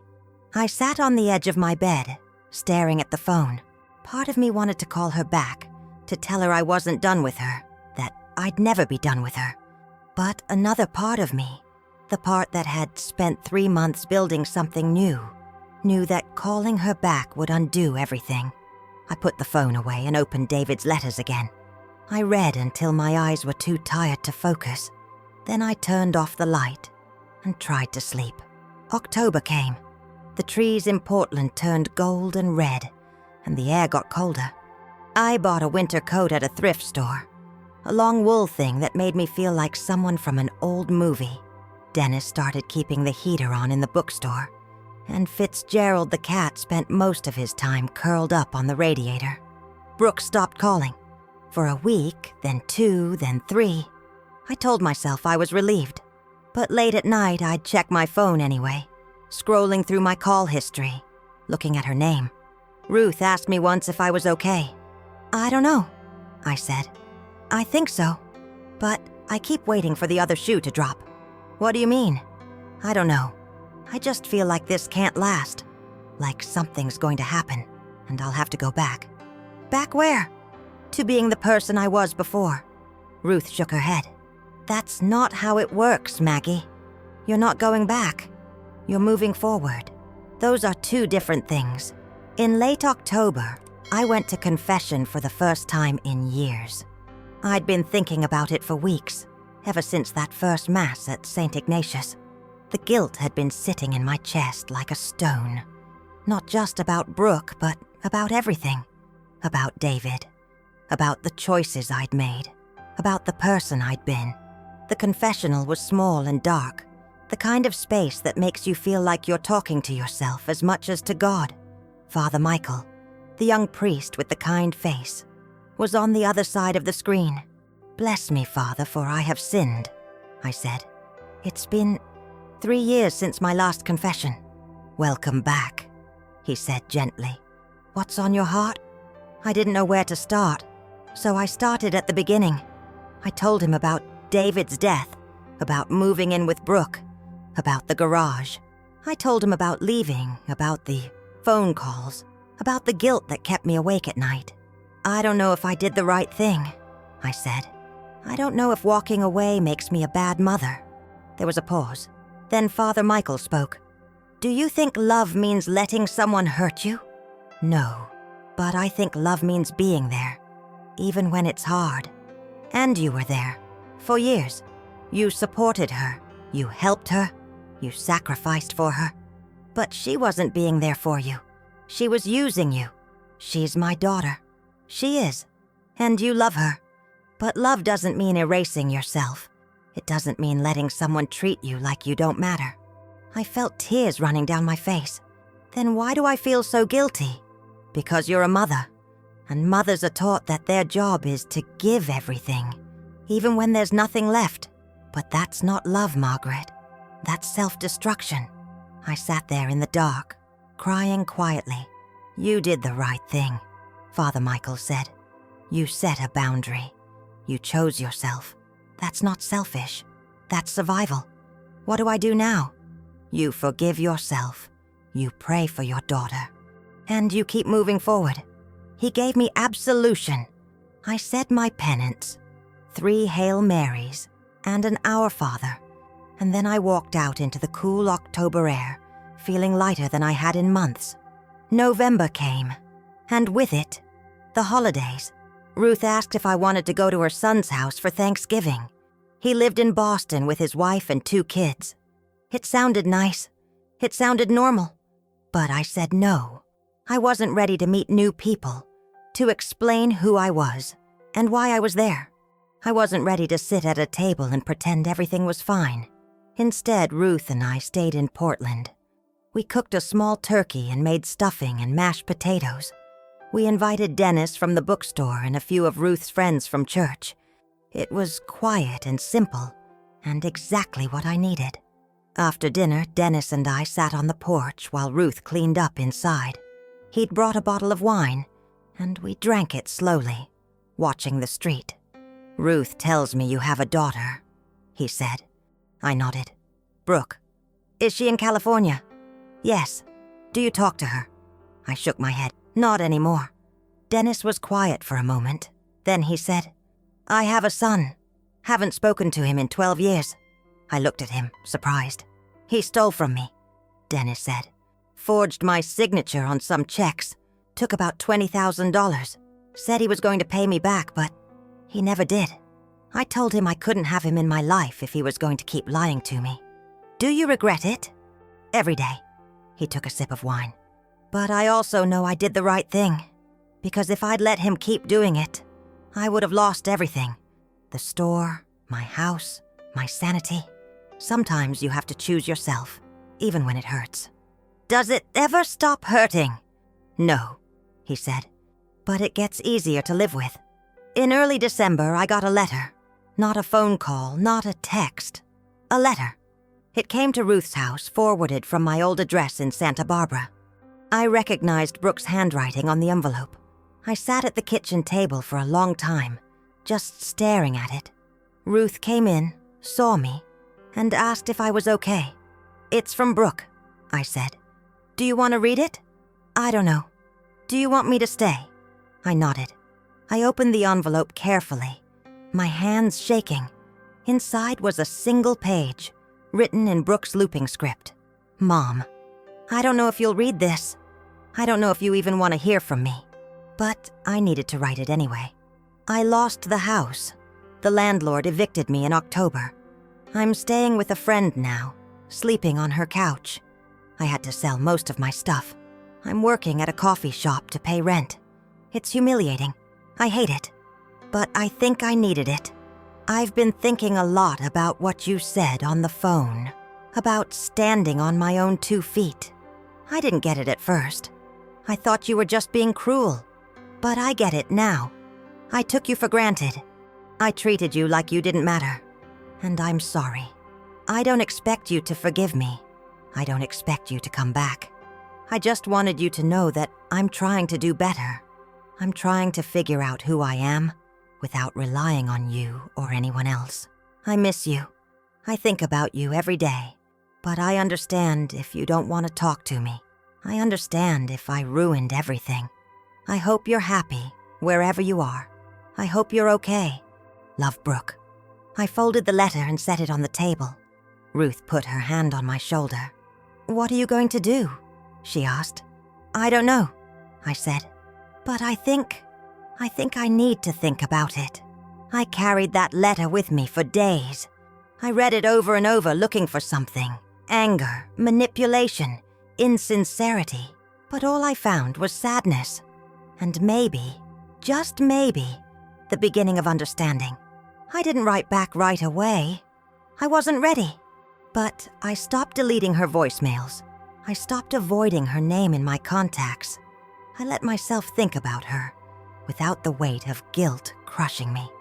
[SPEAKER 1] I sat on the edge of my bed, staring at the phone. Part of me wanted to call her back, to tell her I wasn't done with her, that I'd never be done with her. But another part of me, the part that had spent 3 months building something new, knew that calling her back would undo everything. I put the phone away and opened David's letters again. I read until my eyes were too tired to focus. Then I turned off the light and tried to sleep. October came. The trees in Portland turned gold and red, and the air got colder. I bought a winter coat at a thrift store, a long wool thing that made me feel like someone from an old movie. Dennis started keeping the heater on in the bookstore, and Fitzgerald the cat spent most of his time curled up on the radiator. Brooke stopped calling. For a week, then 2, then 3. I told myself I was relieved. But late at night, I'd check my phone anyway, scrolling through my call history, looking at her name. Ruth asked me once if I was okay. "I don't know," I said. "I think so." But I keep waiting for the other shoe to drop. What do you mean? I don't know. I just feel like this can't last. Like something's going to happen, and I'll have to go back. Back where? To being the person I was before. Ruth shook her head. That's not how it works, Maggie. You're not going back. You're moving forward. Those are two different things. In late October, I went to confession for the first time in years. I'd been thinking about it for weeks, ever since that first Mass at St. Ignatius. The guilt had been sitting in my chest like a stone. Not just about Brooke, but about everything. About David. About the choices I'd made. About the person I'd been. The confessional was small and dark. The kind of space that makes you feel like you're talking to yourself as much as to God. Father Michael, the young priest with the kind face, was on the other side of the screen. Bless me, Father, for I have sinned, I said. It's been 3 years since my last confession. Welcome back, he said gently. What's on your heart? I didn't know where to start, so I started at the beginning. I told him about David's death, about moving in with Brooke, about the garage. I told him about leaving, about the phone calls, about the guilt that kept me awake at night. I don't know if I did the right thing, I said. I don't know if walking away makes me a bad mother. There was a pause. Then Father Michael spoke. Do you think love means letting someone hurt you? No, but I think love means being there, even when it's hard. And you were there, for years. You supported her, you helped her, you sacrificed for her. But she wasn't being there for you. She was using you. She's my daughter. She is. And you love her. But love doesn't mean erasing yourself. It doesn't mean letting someone treat you like you don't matter. I felt tears running down my face. Then why do I feel so guilty? Because you're a mother. And mothers are taught that their job is to give everything, even when there's nothing left. But that's not love, Margaret. That's self-destruction. I sat there in the dark, crying quietly. You did the right thing, Father Michael said. You set a boundary. You chose yourself. That's not selfish. That's survival. What do I do now? You forgive yourself. You pray for your daughter. And you keep moving forward. He gave me absolution. I said my penance, 3 Hail Marys, and an Our Father. And then I walked out into the cool October air, feeling lighter than I had in months. November came, and with it, the holidays. Ruth asked if I wanted to go to her son's house for Thanksgiving. He lived in Boston with his wife and 2 kids. It sounded nice. It sounded normal. But I said no. I wasn't ready to meet new people, to explain who I was and why I was there. I wasn't ready to sit at a table and pretend everything was fine. Instead, Ruth and I stayed in Portland. We cooked a small turkey and made stuffing and mashed potatoes. We invited Dennis from the bookstore and a few of Ruth's friends from church. It was quiet and simple, and exactly what I needed. After dinner, Dennis and I sat on the porch while Ruth cleaned up inside. He'd brought a bottle of wine, and we drank it slowly, watching the street. Ruth tells me you have a daughter, he said. I nodded. Brooke. Is she in California? Yes. Do you talk to her? I shook my head. Not anymore. Dennis was quiet for a moment. Then he said, I have a son. Haven't spoken to him in 12 years. I looked at him, surprised. He stole from me, Dennis said. Forged my signature on some checks. Took about $20,000. Said he was going to pay me back, but he never did. I told him I couldn't have him in my life if he was going to keep lying to me. Do you regret it? Every day. He took a sip of wine. But I also know I did the right thing. Because if I'd let him keep doing it, I would have lost everything. The store, my house, my sanity. Sometimes you have to choose yourself, even when it hurts. Does it ever stop hurting? No, he said. But it gets easier to live with. In early December, I got a letter. Not a phone call, not a text. A letter. It came to Ruth's house, forwarded from my old address in Santa Barbara. I recognized Brooke's handwriting on the envelope. I sat at the kitchen table for a long time, just staring at it. Ruth came in, saw me, and asked if I was okay. "It's from Brooke," I said. "Do you want to read it?" "I don't know. Do you want me to stay?" I nodded. I opened the envelope carefully, my hands shaking. Inside was a single page, written in Brooke's looping script. "Mom, I don't know if you'll read this. I don't know if you even want to hear from me." But I needed to write it anyway. I lost the house. The landlord evicted me in October. I'm staying with a friend now, sleeping on her couch. I had to sell most of my stuff. I'm working at a coffee shop to pay rent. It's humiliating. I hate it. But I think I needed it. I've been thinking a lot about what you said on the phone, about standing on my own 2 feet. I didn't get it at first. I thought you were just being cruel. But I get it now. I took you for granted. I treated you like you didn't matter. And I'm sorry. I don't expect you to forgive me. I don't expect you to come back. I just wanted you to know that I'm trying to do better. I'm trying to figure out who I am without relying on you or anyone else. I miss you. I think about you every day. But I understand if you don't want to talk to me. I understand if I ruined everything. I hope you're happy wherever you are. I hope you're okay. Love, Brooke. I folded the letter and set it on the table. Ruth put her hand on my shoulder. "What are you going to do?" she asked. "I don't know," I said. "But I think I need to think about it." I carried that letter with me for days. I read it over and over looking for something. Anger, manipulation, insincerity. But all I found was sadness. And maybe, just maybe, the beginning of understanding. I didn't write back right away. I wasn't ready. But I stopped deleting her voicemails. I stopped avoiding her name in my contacts. I let myself think about her, without the weight of guilt crushing me.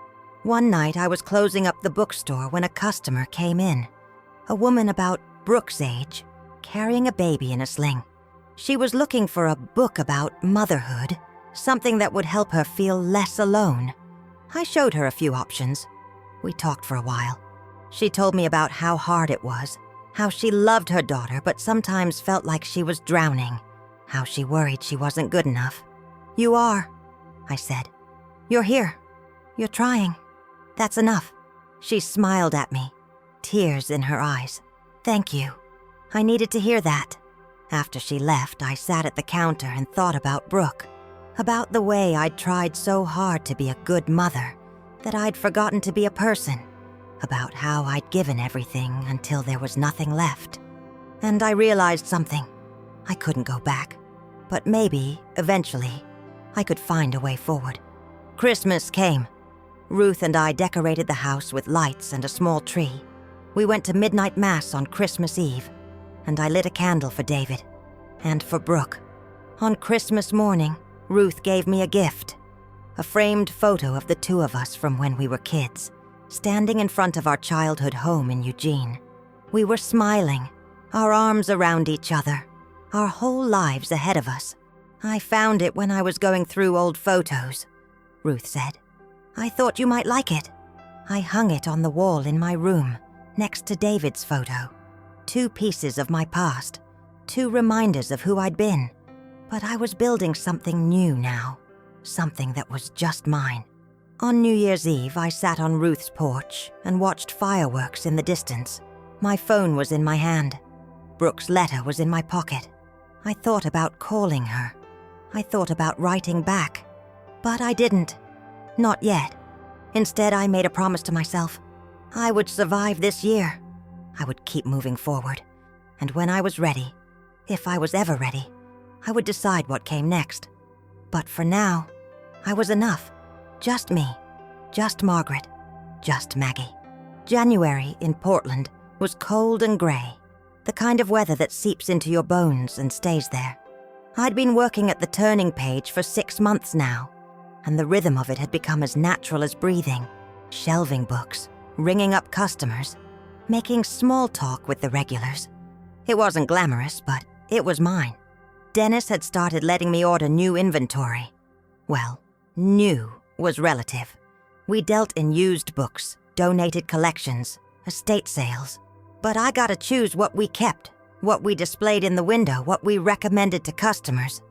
[SPEAKER 1] One night I was closing up the bookstore when a customer came in. A woman about Brooke's age, carrying a baby in a sling. She was looking for a book about motherhood, something that would help her feel less alone. I showed her a few options. We talked for a while. She told me about how hard it was, how she loved her daughter but sometimes felt like she was drowning, how she worried she wasn't good enough. "You are," I said. "You're here. You're trying. That's enough." She smiled at me, tears in her eyes. "Thank you." I needed to hear that. After she left, I sat at the counter and thought about Brooke, about the way I'd tried so hard to be a good mother that I'd forgotten to be a person, about how I'd given everything until there was nothing left. And I realized something. I couldn't go back, but maybe, eventually, I could find a way forward. Christmas came. Ruth and I decorated the house with lights and a small tree. We went to midnight mass on Christmas Eve, and I lit a candle for David and for Brooke. On Christmas morning, Ruth gave me a gift, a framed photo of the two of us from when we were kids, standing in front of our childhood home in Eugene. We were smiling, our arms around each other, our whole lives ahead of us. "I found it when I was going through old photos," Ruth said. "I thought you might like it." I hung it on the wall in my room, next to David's photo. 2 pieces of my past, 2 reminders of who I'd been. But I was building something new now, something that was just mine. On New Year's Eve, I sat on Ruth's porch and watched fireworks in the distance. My phone was in my hand. Brooke's letter was in my pocket. I thought about calling her. I thought about writing back. But I didn't. Not yet. Instead, I made a promise to myself. I would survive this year. I would keep moving forward. And when I was ready, if I was ever ready, I would decide what came next. But for now, I was enough. Just me. Just Margaret. Just Maggie. January in Portland was cold and gray, the kind of weather that seeps into your bones and stays there. I'd been working at the Turning Page for 6 months now, and the rhythm of it had become as natural as breathing, shelving books, ringing up customers, making small talk with the regulars. It wasn't glamorous, but it was mine. Dennis had started letting me order new inventory. Well, new was relative. We dealt in used books, donated collections, estate sales. But I gotta choose what we kept, what we displayed in the window, what we recommended to customers.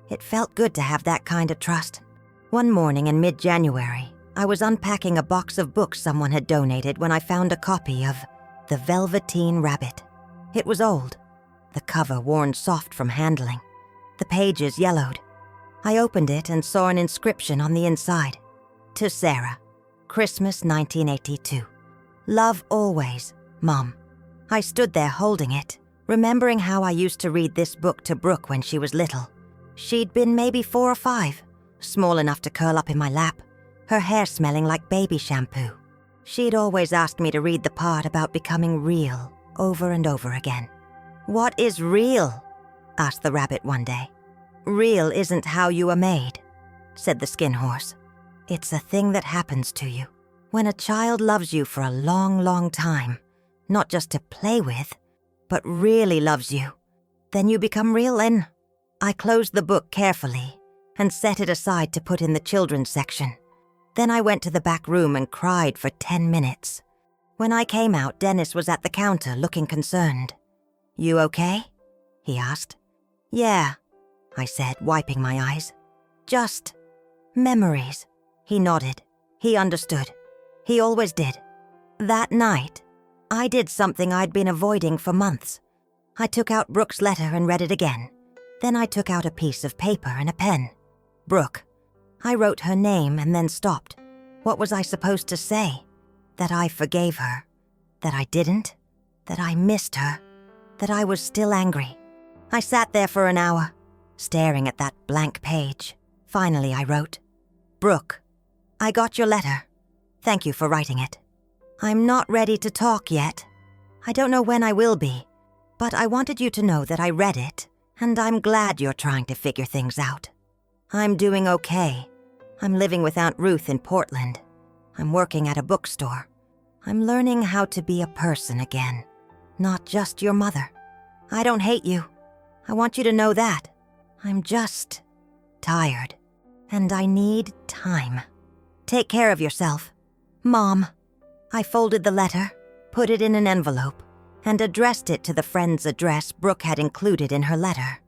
[SPEAKER 1] It felt good to have that kind of trust. One morning in mid-January, I was unpacking a box of books someone had donated when I found a copy of The Velveteen Rabbit. It was old, the cover worn soft from handling, the pages yellowed. I opened it and saw an inscription on the inside. To Sarah, Christmas 1982. Love always, Mom. I stood there holding it, remembering how I used to read this book to Brooke when she was little. She'd been maybe 4 or 5, small enough to curl up in my lap, her hair smelling like baby shampoo. She'd always asked me to read the part about becoming real over and over again. "What is real?" asked the rabbit one day. "Real isn't how you are made," said the skin horse. "It's a thing that happens to you. When a child loves you for a long, long time, not just to play with, but really loves you, then you become real." And I closed the book carefully and set it aside to put in the children's section. Then I went to the back room and cried for 10 minutes. When I came out, Dennis was at the counter looking concerned. "You okay?" he asked. "Yeah," I said, wiping my eyes. "Just memories." He nodded. He understood. He always did. That night, I did something I'd been avoiding for months. I took out Brooke's letter and read it again. Then I took out a piece of paper and a pen. Brooke. I wrote her name and then stopped. What was I supposed to say? That I forgave her? That I didn't? That I missed her? That I was still angry? I sat there for an hour, staring at that blank page. Finally, I wrote, "Brooke, I got your letter. Thank you for writing it. I'm not ready to talk yet. I don't know when I will be, but I wanted you to know that I read it, and I'm glad you're trying to figure things out. I'm doing okay. I'm living with Aunt Ruth in Portland. I'm working at a bookstore. I'm learning how to be a person again, not just your mother. I don't hate you. I want you to know that. I'm just tired, and I need time. Take care of yourself. Mom." I folded the letter, put it in an envelope, and addressed it to the friend's address Brooke had included in her letter.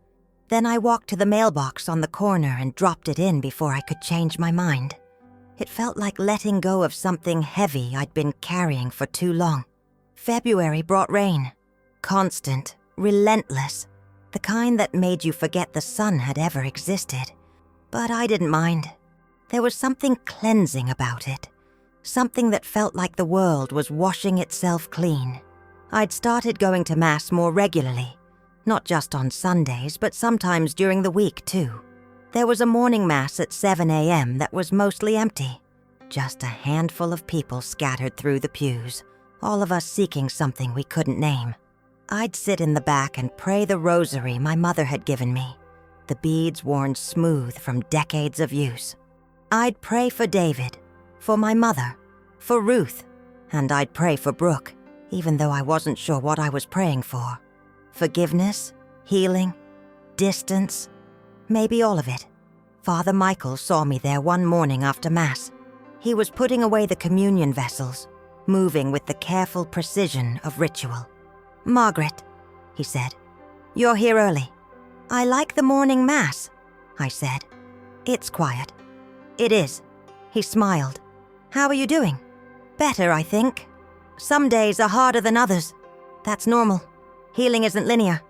[SPEAKER 1] Then I walked to the mailbox on the corner and dropped it in before I could change my mind. It felt like letting go of something heavy I'd been carrying for too long. February brought rain. Constant, relentless, the kind that made you forget the sun had ever existed. But I didn't mind. There was something cleansing about it. Something that felt like the world was washing itself clean. I'd started going to Mass more regularly, not just on Sundays, but sometimes during the week too. There was a morning Mass at 7 a.m. that was mostly empty. Just a handful of people scattered through the pews, all of us seeking something we couldn't name. I'd sit in the back and pray the rosary my mother had given me, the beads worn smooth from decades of use. I'd pray for David, for my mother, for Ruth, and I'd pray for Brooke, even though I wasn't sure what I was praying for. Forgiveness, healing, distance, maybe all of it. Father Michael saw me there one morning after Mass. He was putting away the communion vessels, moving with the careful precision of ritual. "Margaret," he said, "you're here early." "I like the morning Mass," I said. "It's quiet." "It is." He smiled. "How are you doing?" "Better, I think. Some days are harder than others. That's normal. Healing isn't linear."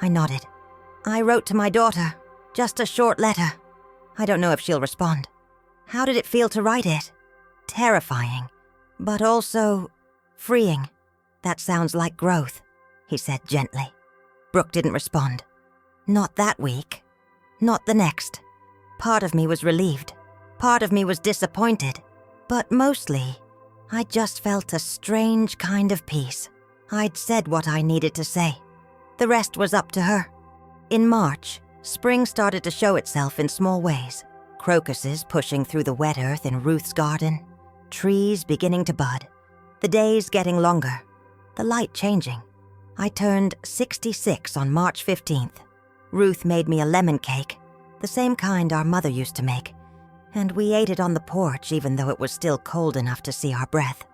[SPEAKER 1] I nodded. "I wrote to my daughter, just a short letter. I don't know if she'll respond." "How did it feel to write it?" "Terrifying, but also freeing." "That sounds like growth," he said gently. Brooke didn't respond. Not that week. Not the next. Part of me was relieved. Part of me was disappointed. But mostly, I just felt a strange kind of peace. I'd said what I needed to say. The rest was up to her. In March, spring started to show itself in small ways. Crocuses pushing through the wet earth in Ruth's garden. Trees beginning to bud. The days getting longer. The light changing. I turned 66 on March 15th. Ruth made me a lemon cake, the same kind our mother used to make, and we ate it on the porch even though it was still cold enough to see our breath.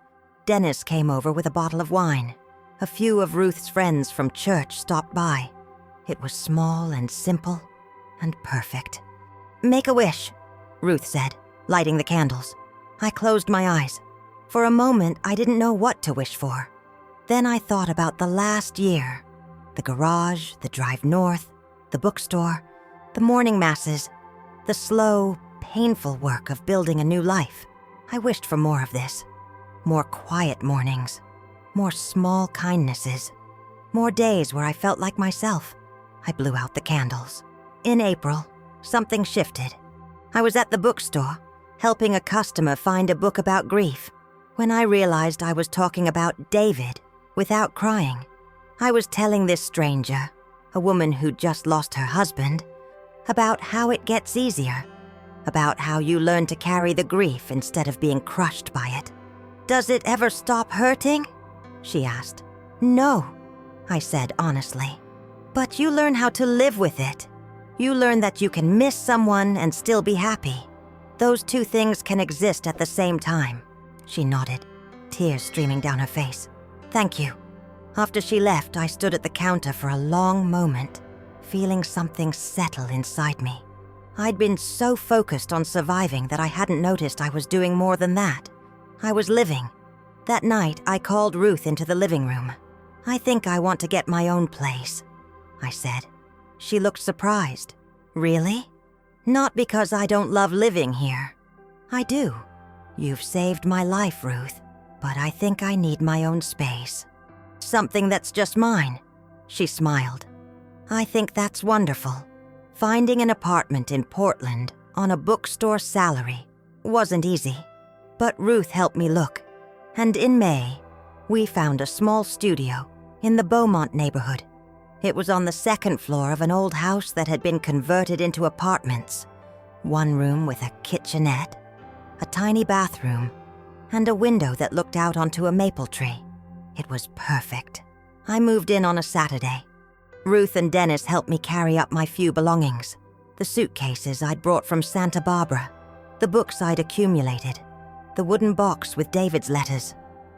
[SPEAKER 1] Dennis came over with a bottle of wine. A few of Ruth's friends from church stopped by. It was small and simple and perfect. "Make a wish," Ruth said, lighting the candles. I closed my eyes. For a moment, I didn't know what to wish for. Then I thought about the last year. The garage, the drive north, the bookstore, the morning masses, the slow, painful work of building a new life. I wished for more of this. More quiet mornings. More small kindnesses. More days where I felt like myself. I blew out the candles. In April, something shifted. I was at the bookstore, helping a customer find a book about grief, when I realized I was talking about David without crying. I was telling this stranger, a woman who'd just lost her husband, about how it gets easier, about how you learn to carry the grief instead of being crushed by it. "Does it ever stop hurting?" she asked. "No," I said honestly. "But you learn how to live with it. You learn that you can miss someone and still be happy. Those two things can exist at the same time." She nodded, tears streaming down her face. "Thank you." After she left, I stood at the counter for a long moment, feeling something settle inside me. I'd been so focused on surviving that I hadn't noticed I was doing more than that. I was living. That night, I called Ruth into the living room. "I think I want to get my own place," I said. She looked surprised. "Really?" "Not because I don't love living here. I do. You've saved my life, Ruth, but I think I need my own space. Something that's just mine." She smiled. "I think that's wonderful. Finding an apartment in Portland on a bookstore salary wasn't easy, but Ruth helped me look. And in May, we found a small studio in the Beaumont neighborhood. It was on the second floor of an old house that had been converted into apartments. One room with a kitchenette, a tiny bathroom, and a window that looked out onto a maple tree. It was perfect. I moved in on a Saturday. Ruth and Dennis helped me carry up my few belongings. The suitcases I'd brought from Santa Barbara, the books I'd accumulated, the wooden box with David's letters.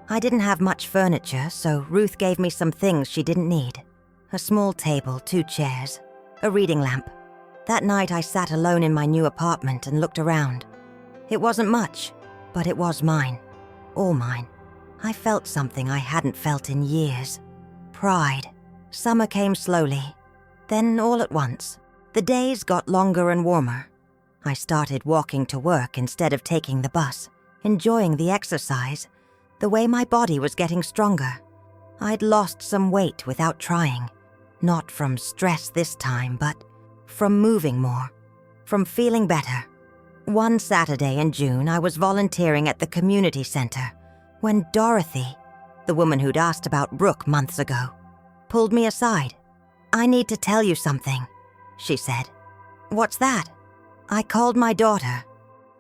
[SPEAKER 1] I didn't have much furniture, so Ruth gave me some things she didn't need. A small table, 2 chairs, a reading lamp. That night I sat alone in my new apartment and looked around. It wasn't much, but it was mine. All mine. I felt something I hadn't felt in years. Pride. Summer came slowly. Then all at once, the days got longer and warmer. I started walking to work instead of taking the bus, enjoying the exercise, the way my body was getting stronger. I'd lost some weight without trying. Not from stress this time, but from moving more, from feeling better. One Saturday in June, I was volunteering at the community center when Dorothy, the woman who'd asked about Brooke months ago, pulled me aside. "I need to tell you something," she said. "What's that?" "I called my daughter,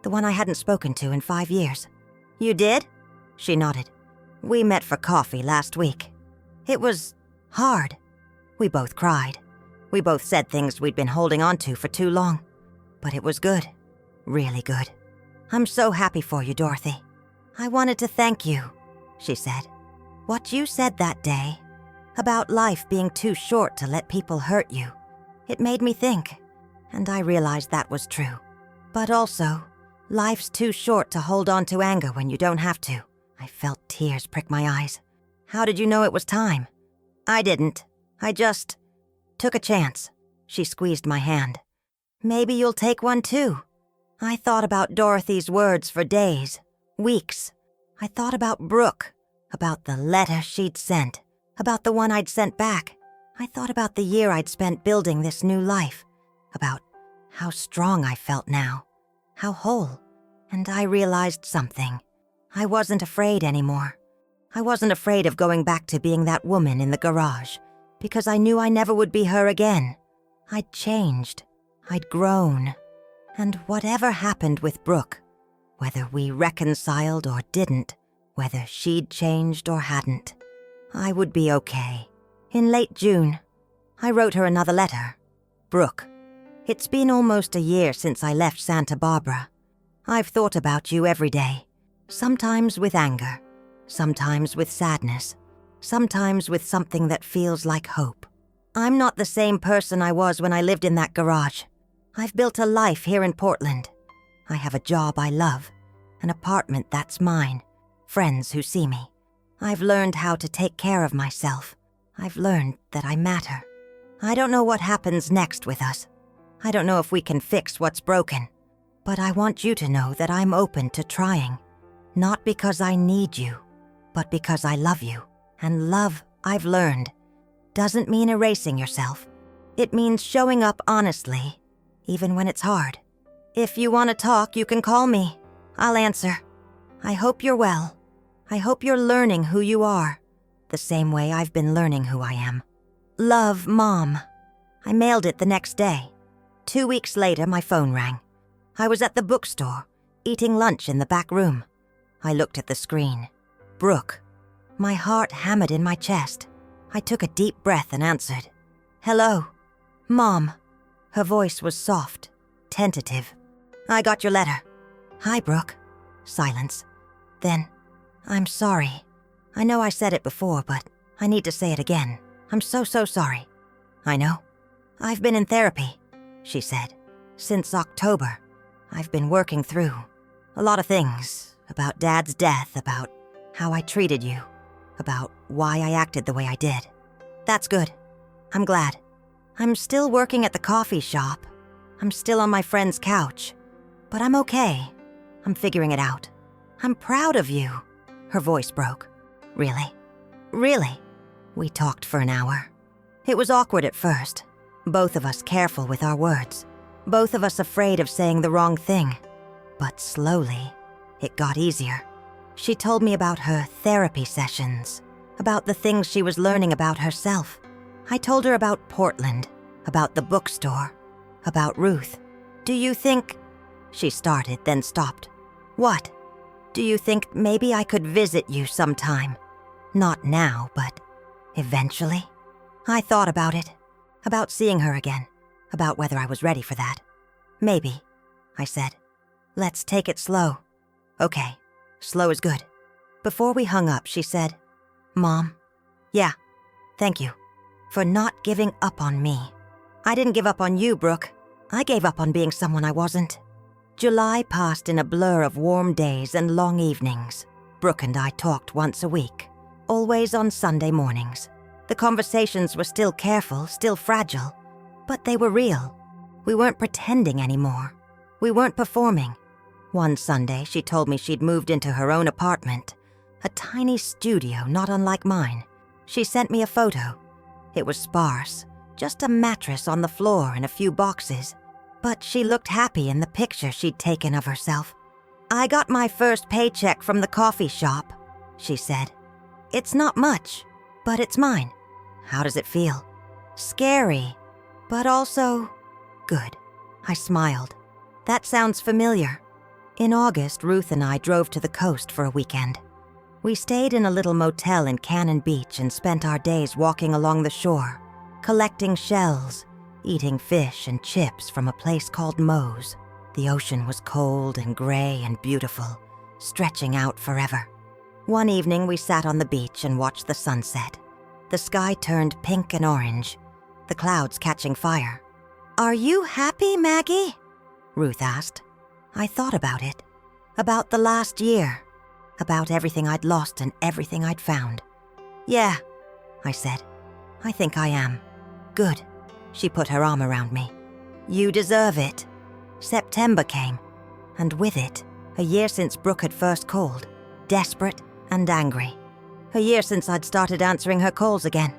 [SPEAKER 1] the one I hadn't spoken to in 5 years." "You did?" She nodded. "We met for coffee last week. It was hard. We both cried. We both said things we'd been holding on to for too long. But it was good. Really good. I'm so happy for you, Dorothy. I wanted to thank you," she said. "What you said that day, about life being too short to let people hurt you, it made me think, and I realized that was true. But also, life's too short to hold on to anger when you don't have to." I felt tears prick my eyes. "How did you know it was time?" "I didn't. I just took a chance." She squeezed my hand. "Maybe you'll take one too." I thought about Dorothy's words for days, weeks. I thought about Brooke, about the letter she'd sent, about the one I'd sent back. I thought about the year I'd spent building this new life, about how strong I felt now, how whole. And I realized something. I wasn't afraid anymore. I wasn't afraid of going back to being that woman in the garage, because I knew I never would be her again. I'd changed. I'd grown. And whatever happened with Brooke, whether we reconciled or didn't, whether she'd changed or hadn't, I would be okay. In late June, I wrote her another letter. "Brooke, it's been almost a year since I left Santa Barbara. I've thought about you every day, sometimes with anger, Sometimes with sadness. Sometimes with something that feels like hope. I'm not the same person I was when I lived in that garage. I've built a life here in Portland. I have a job I love, an apartment that's mine, friends who see me. I've learned how to take care of myself. I've learned that I matter. I don't know what happens next with us. I don't know if we can fix what's broken. But I want you to know that I'm open to trying. Not because I need you, but because I love you. And love, I've learned, doesn't mean erasing yourself. It means showing up honestly, even when it's hard. If you want to talk, you can call me. I'll answer. I hope you're well. I hope you're learning who you are, the same way I've been learning who I am. Love, Mom. I mailed it the next day. 2 weeks later, my phone rang. I was at the bookstore, eating lunch in the back room. I looked at the screen. Brooke. My heart hammered in my chest. I took a deep breath and answered. Hello. Mom. Her voice was soft, tentative. I got your letter. Hi, Brooke. Silence. Then, I'm sorry. I know I said it before, but I need to say it again. I'm so sorry. I know. I've been in therapy, she said. Since October. I've been working through a lot of things. About Dad's death, about how I treated you, about why I acted the way I did. That's good. I'm glad. I'm still working at the coffee shop. I'm still on my friend's couch. But I'm okay. I'm figuring it out. I'm proud of you. Her voice broke. Really? Really? We talked for an hour. It was awkward at first. Both of us careful with our words. Both of us afraid of saying the wrong thing. But slowly, it got easier. She told me about her therapy sessions, about the things she was learning about herself. I told her about Portland, about the bookstore, about Ruth. Do you think... She started, then stopped. What? Do you think maybe I could visit you sometime? Not now, but eventually? I thought about it, about seeing her again, about whether I was ready for that. Maybe, I said. Let's take it slow. Okay, slow is good. Before we hung up, she said, Mom, yeah, thank you for not giving up on me. I didn't give up on you, Brooke. I gave up on being someone I wasn't. July passed in a blur of warm days and long evenings. Brooke and I talked once a week, always on Sunday mornings. The conversations were still careful, still fragile, but they were real. We weren't pretending anymore. We weren't performing. One Sunday, she told me she'd moved into her own apartment, a tiny studio not unlike mine. She sent me a photo. It was sparse, just a mattress on the floor and a few boxes. But she looked happy in the picture she'd taken of herself. I got my first paycheck from the coffee shop, she said. It's not much, but it's mine. How does it feel? Scary, but also good. I smiled. That sounds familiar. In August, Ruth and I drove to the coast for a weekend. We stayed in a little motel in Cannon Beach and spent our days walking along the shore, collecting shells, eating fish and chips from a place called Moe's. The ocean was cold and gray and beautiful, stretching out forever. One evening, we sat on the beach and watched the sunset. The sky turned pink and orange, the clouds catching fire. Are you happy, Maggie? Ruth asked. I thought about it, about the last year, about everything I'd lost and everything I'd found. Yeah, I said. I think I am. Good. She put her arm around me. You deserve it. September came, and with it, a year since Brooke had first called, desperate and angry. A year since I'd started answering her calls again.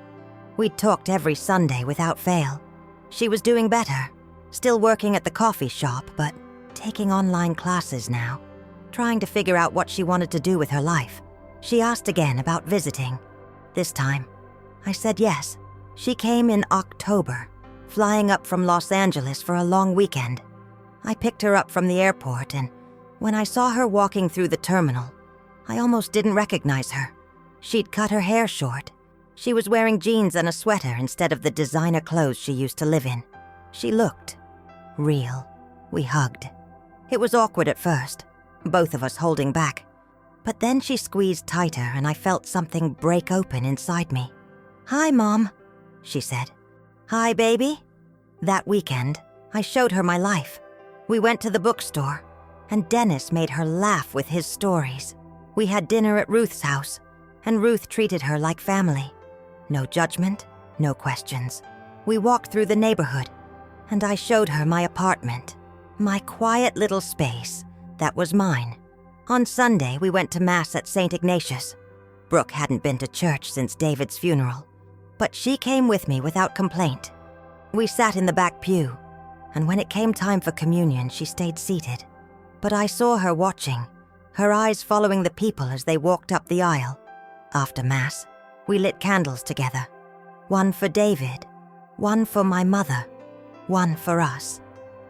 [SPEAKER 1] We'd talked every Sunday without fail. She was doing better, still working at the coffee shop, but taking online classes now, trying to figure out what she wanted to do with her life. She asked again about visiting. This time, I said yes. She came in October, flying up from Los Angeles for a long weekend. I picked her up from the airport, and when I saw her walking through the terminal, I almost didn't recognize her. She'd cut her hair short. She was wearing jeans and a sweater instead of the designer clothes she used to live in. She looked real. We hugged. It was awkward at first, both of us holding back. But then she squeezed tighter and I felt something break open inside me. "Hi, Mom," she said. "Hi, baby." That weekend, I showed her my life. We went to the bookstore, and Dennis made her laugh with his stories. We had dinner at Ruth's house, and Ruth treated her like family. No judgment, no questions. We walked through the neighborhood, and I showed her my apartment, my quiet little space that was mine. On Sunday, we went to Mass at St. Ignatius. Brooke hadn't been to church since David's funeral, but she came with me without complaint. We sat in the back pew, and when it came time for communion, she stayed seated. But I saw her watching, her eyes following the people as they walked up the aisle. After Mass, we lit candles together. One for David, one for my mother, one for us.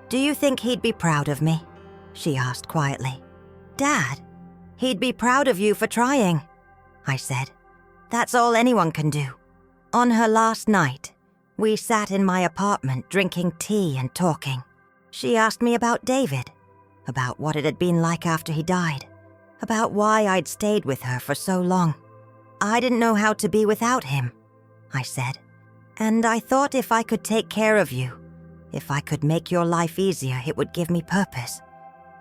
[SPEAKER 1] "Do you think he'd be proud of me?" she asked quietly. "Dad, he'd be proud of you for trying," I said. "That's all anyone can do." On her last night, we sat in my apartment drinking tea and talking. She asked me about David, about what it had been like after he died, about why I'd stayed with her for so long. "I didn't know how to be without him," I said. "And I thought if I could take care of you, if I could make your life easier, it would give me purpose.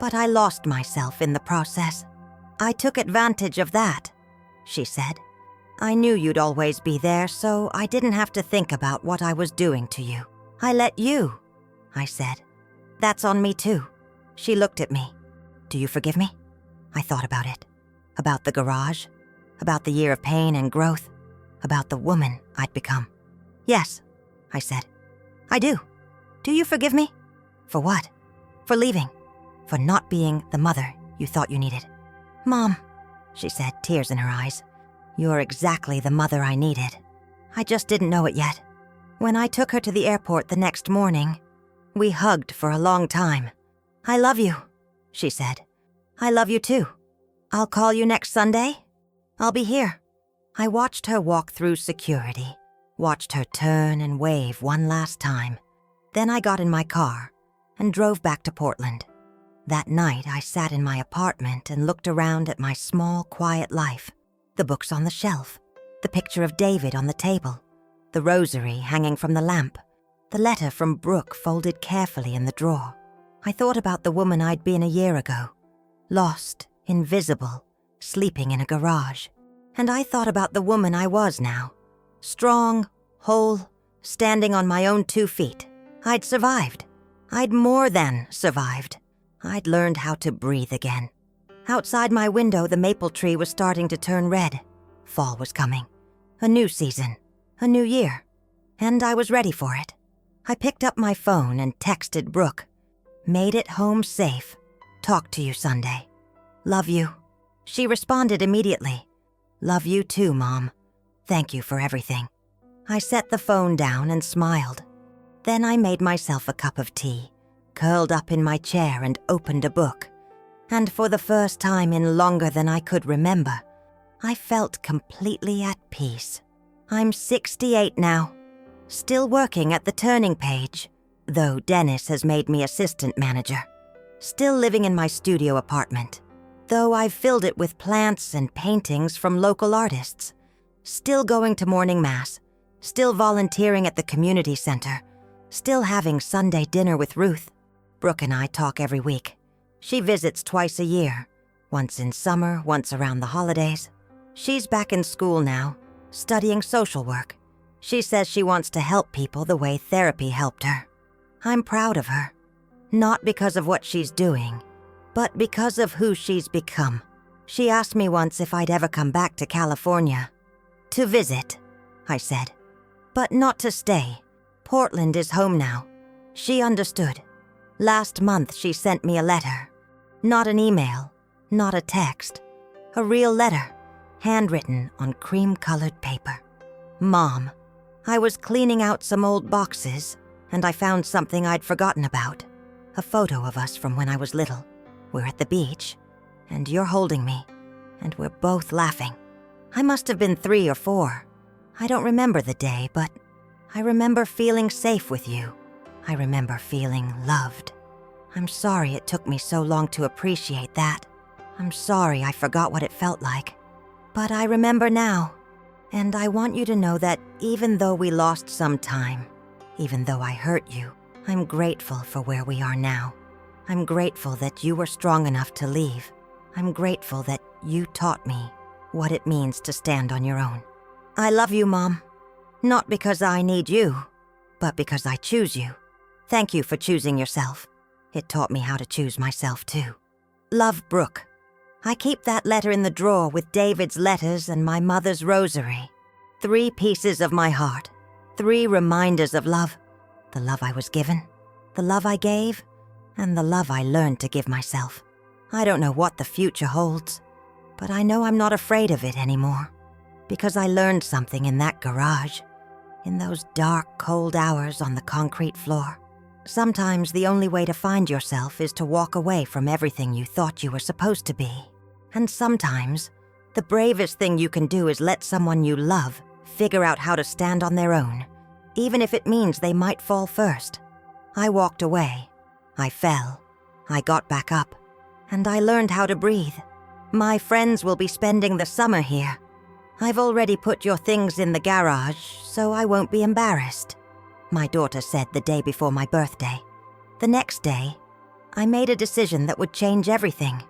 [SPEAKER 1] But I lost myself in the process. I took advantage of that," she said. "I knew you'd always be there, so I didn't have to think about what I was doing to you. I let you," I said. "That's on me too." She looked at me. "Do you forgive me?" I thought about it. About the garage. About the year of pain and growth. About the woman I'd become. "Yes," I said. "I do. Do you forgive me?" "For what?" "For leaving. For not being the mother you thought you needed." "Mom," she said, tears in her eyes, "you're exactly the mother I needed. I just didn't know it yet." When I took her to the airport the next morning, we hugged for a long time. "I love you," she said. "I love you too. I'll call you next Sunday. I'll be here." I watched her walk through security, watched her turn and wave one last time. Then I got in my car and drove back to Portland. That night, I sat in my apartment and looked around at my small, quiet life. The books on the shelf, the picture of David on the table, the rosary hanging from the lamp, the letter from Brooke folded carefully in the drawer. I thought about the woman I'd been a year ago, lost, invisible, sleeping in a garage. And I thought about the woman I was now, strong, whole, standing on my own 2 feet. I'd survived. I'd more than survived. I'd learned how to breathe again. Outside my window, the maple tree was starting to turn red. Fall was coming. A new season. A new year. And I was ready for it. I picked up my phone and texted Brooke. "Made it home safe. Talk to you Sunday. Love you." She responded immediately. "Love you too, Mom. Thank you for everything." I set the phone down and smiled. Then I made myself a cup of tea, curled up in my chair and opened a book. And for the first time in longer than I could remember, I felt completely at peace. I'm 68 now, still working at the Turning Page, though Dennis has made me assistant manager. Still living in my studio apartment, though I've filled it with plants and paintings from local artists. Still going to morning mass, still volunteering at the community center, still having Sunday dinner with Ruth. Brooke and I talk every week. She visits twice a year, once in summer, once around the holidays. She's back in school now, studying social work. She says she wants to help people the way therapy helped her. I'm proud of her, not because of what she's doing, but because of who she's become. She asked me once if I'd ever come back to California. "To visit," I said, "but not to stay. Portland is home now." She understood. Last month she sent me a letter. Not an email, not a text. A real letter, handwritten on cream-colored paper. "Mom, I was cleaning out some old boxes, and I found something I'd forgotten about. A photo of us from when I was little. We're at the beach, and you're holding me, and we're both laughing. I must have been 3 or 4. I don't remember the day, but I remember feeling safe with you. I remember feeling loved. I'm sorry it took me so long to appreciate that. I'm sorry I forgot what it felt like. But I remember now. And I want you to know that even though we lost some time, even though I hurt you, I'm grateful for where we are now. I'm grateful that you were strong enough to leave. I'm grateful that you taught me what it means to stand on your own. I love you, Mom. Not because I need you, but because I choose you. Thank you for choosing yourself. It taught me how to choose myself, too. Love, Brooke. I keep that letter in the drawer with David's letters and my mother's rosary. 3 pieces of my heart. 3 reminders of love. The love I was given, the love I gave, and the love I learned to give myself. I don't know what the future holds, but I know I'm not afraid of it anymore. Because I learned something in that garage, in those dark, cold hours on the concrete floor. Sometimes the only way to find yourself is to walk away from everything you thought you were supposed to be. And sometimes, the bravest thing you can do is let someone you love figure out how to stand on their own, even if it means they might fall first. I walked away. I fell. I got back up. And I learned how to breathe. My friends will be spending the summer here. I've already put your things in the garage, so I won't be embarrassed, my daughter said the day before my birthday. The next day, I made a decision that would change everything.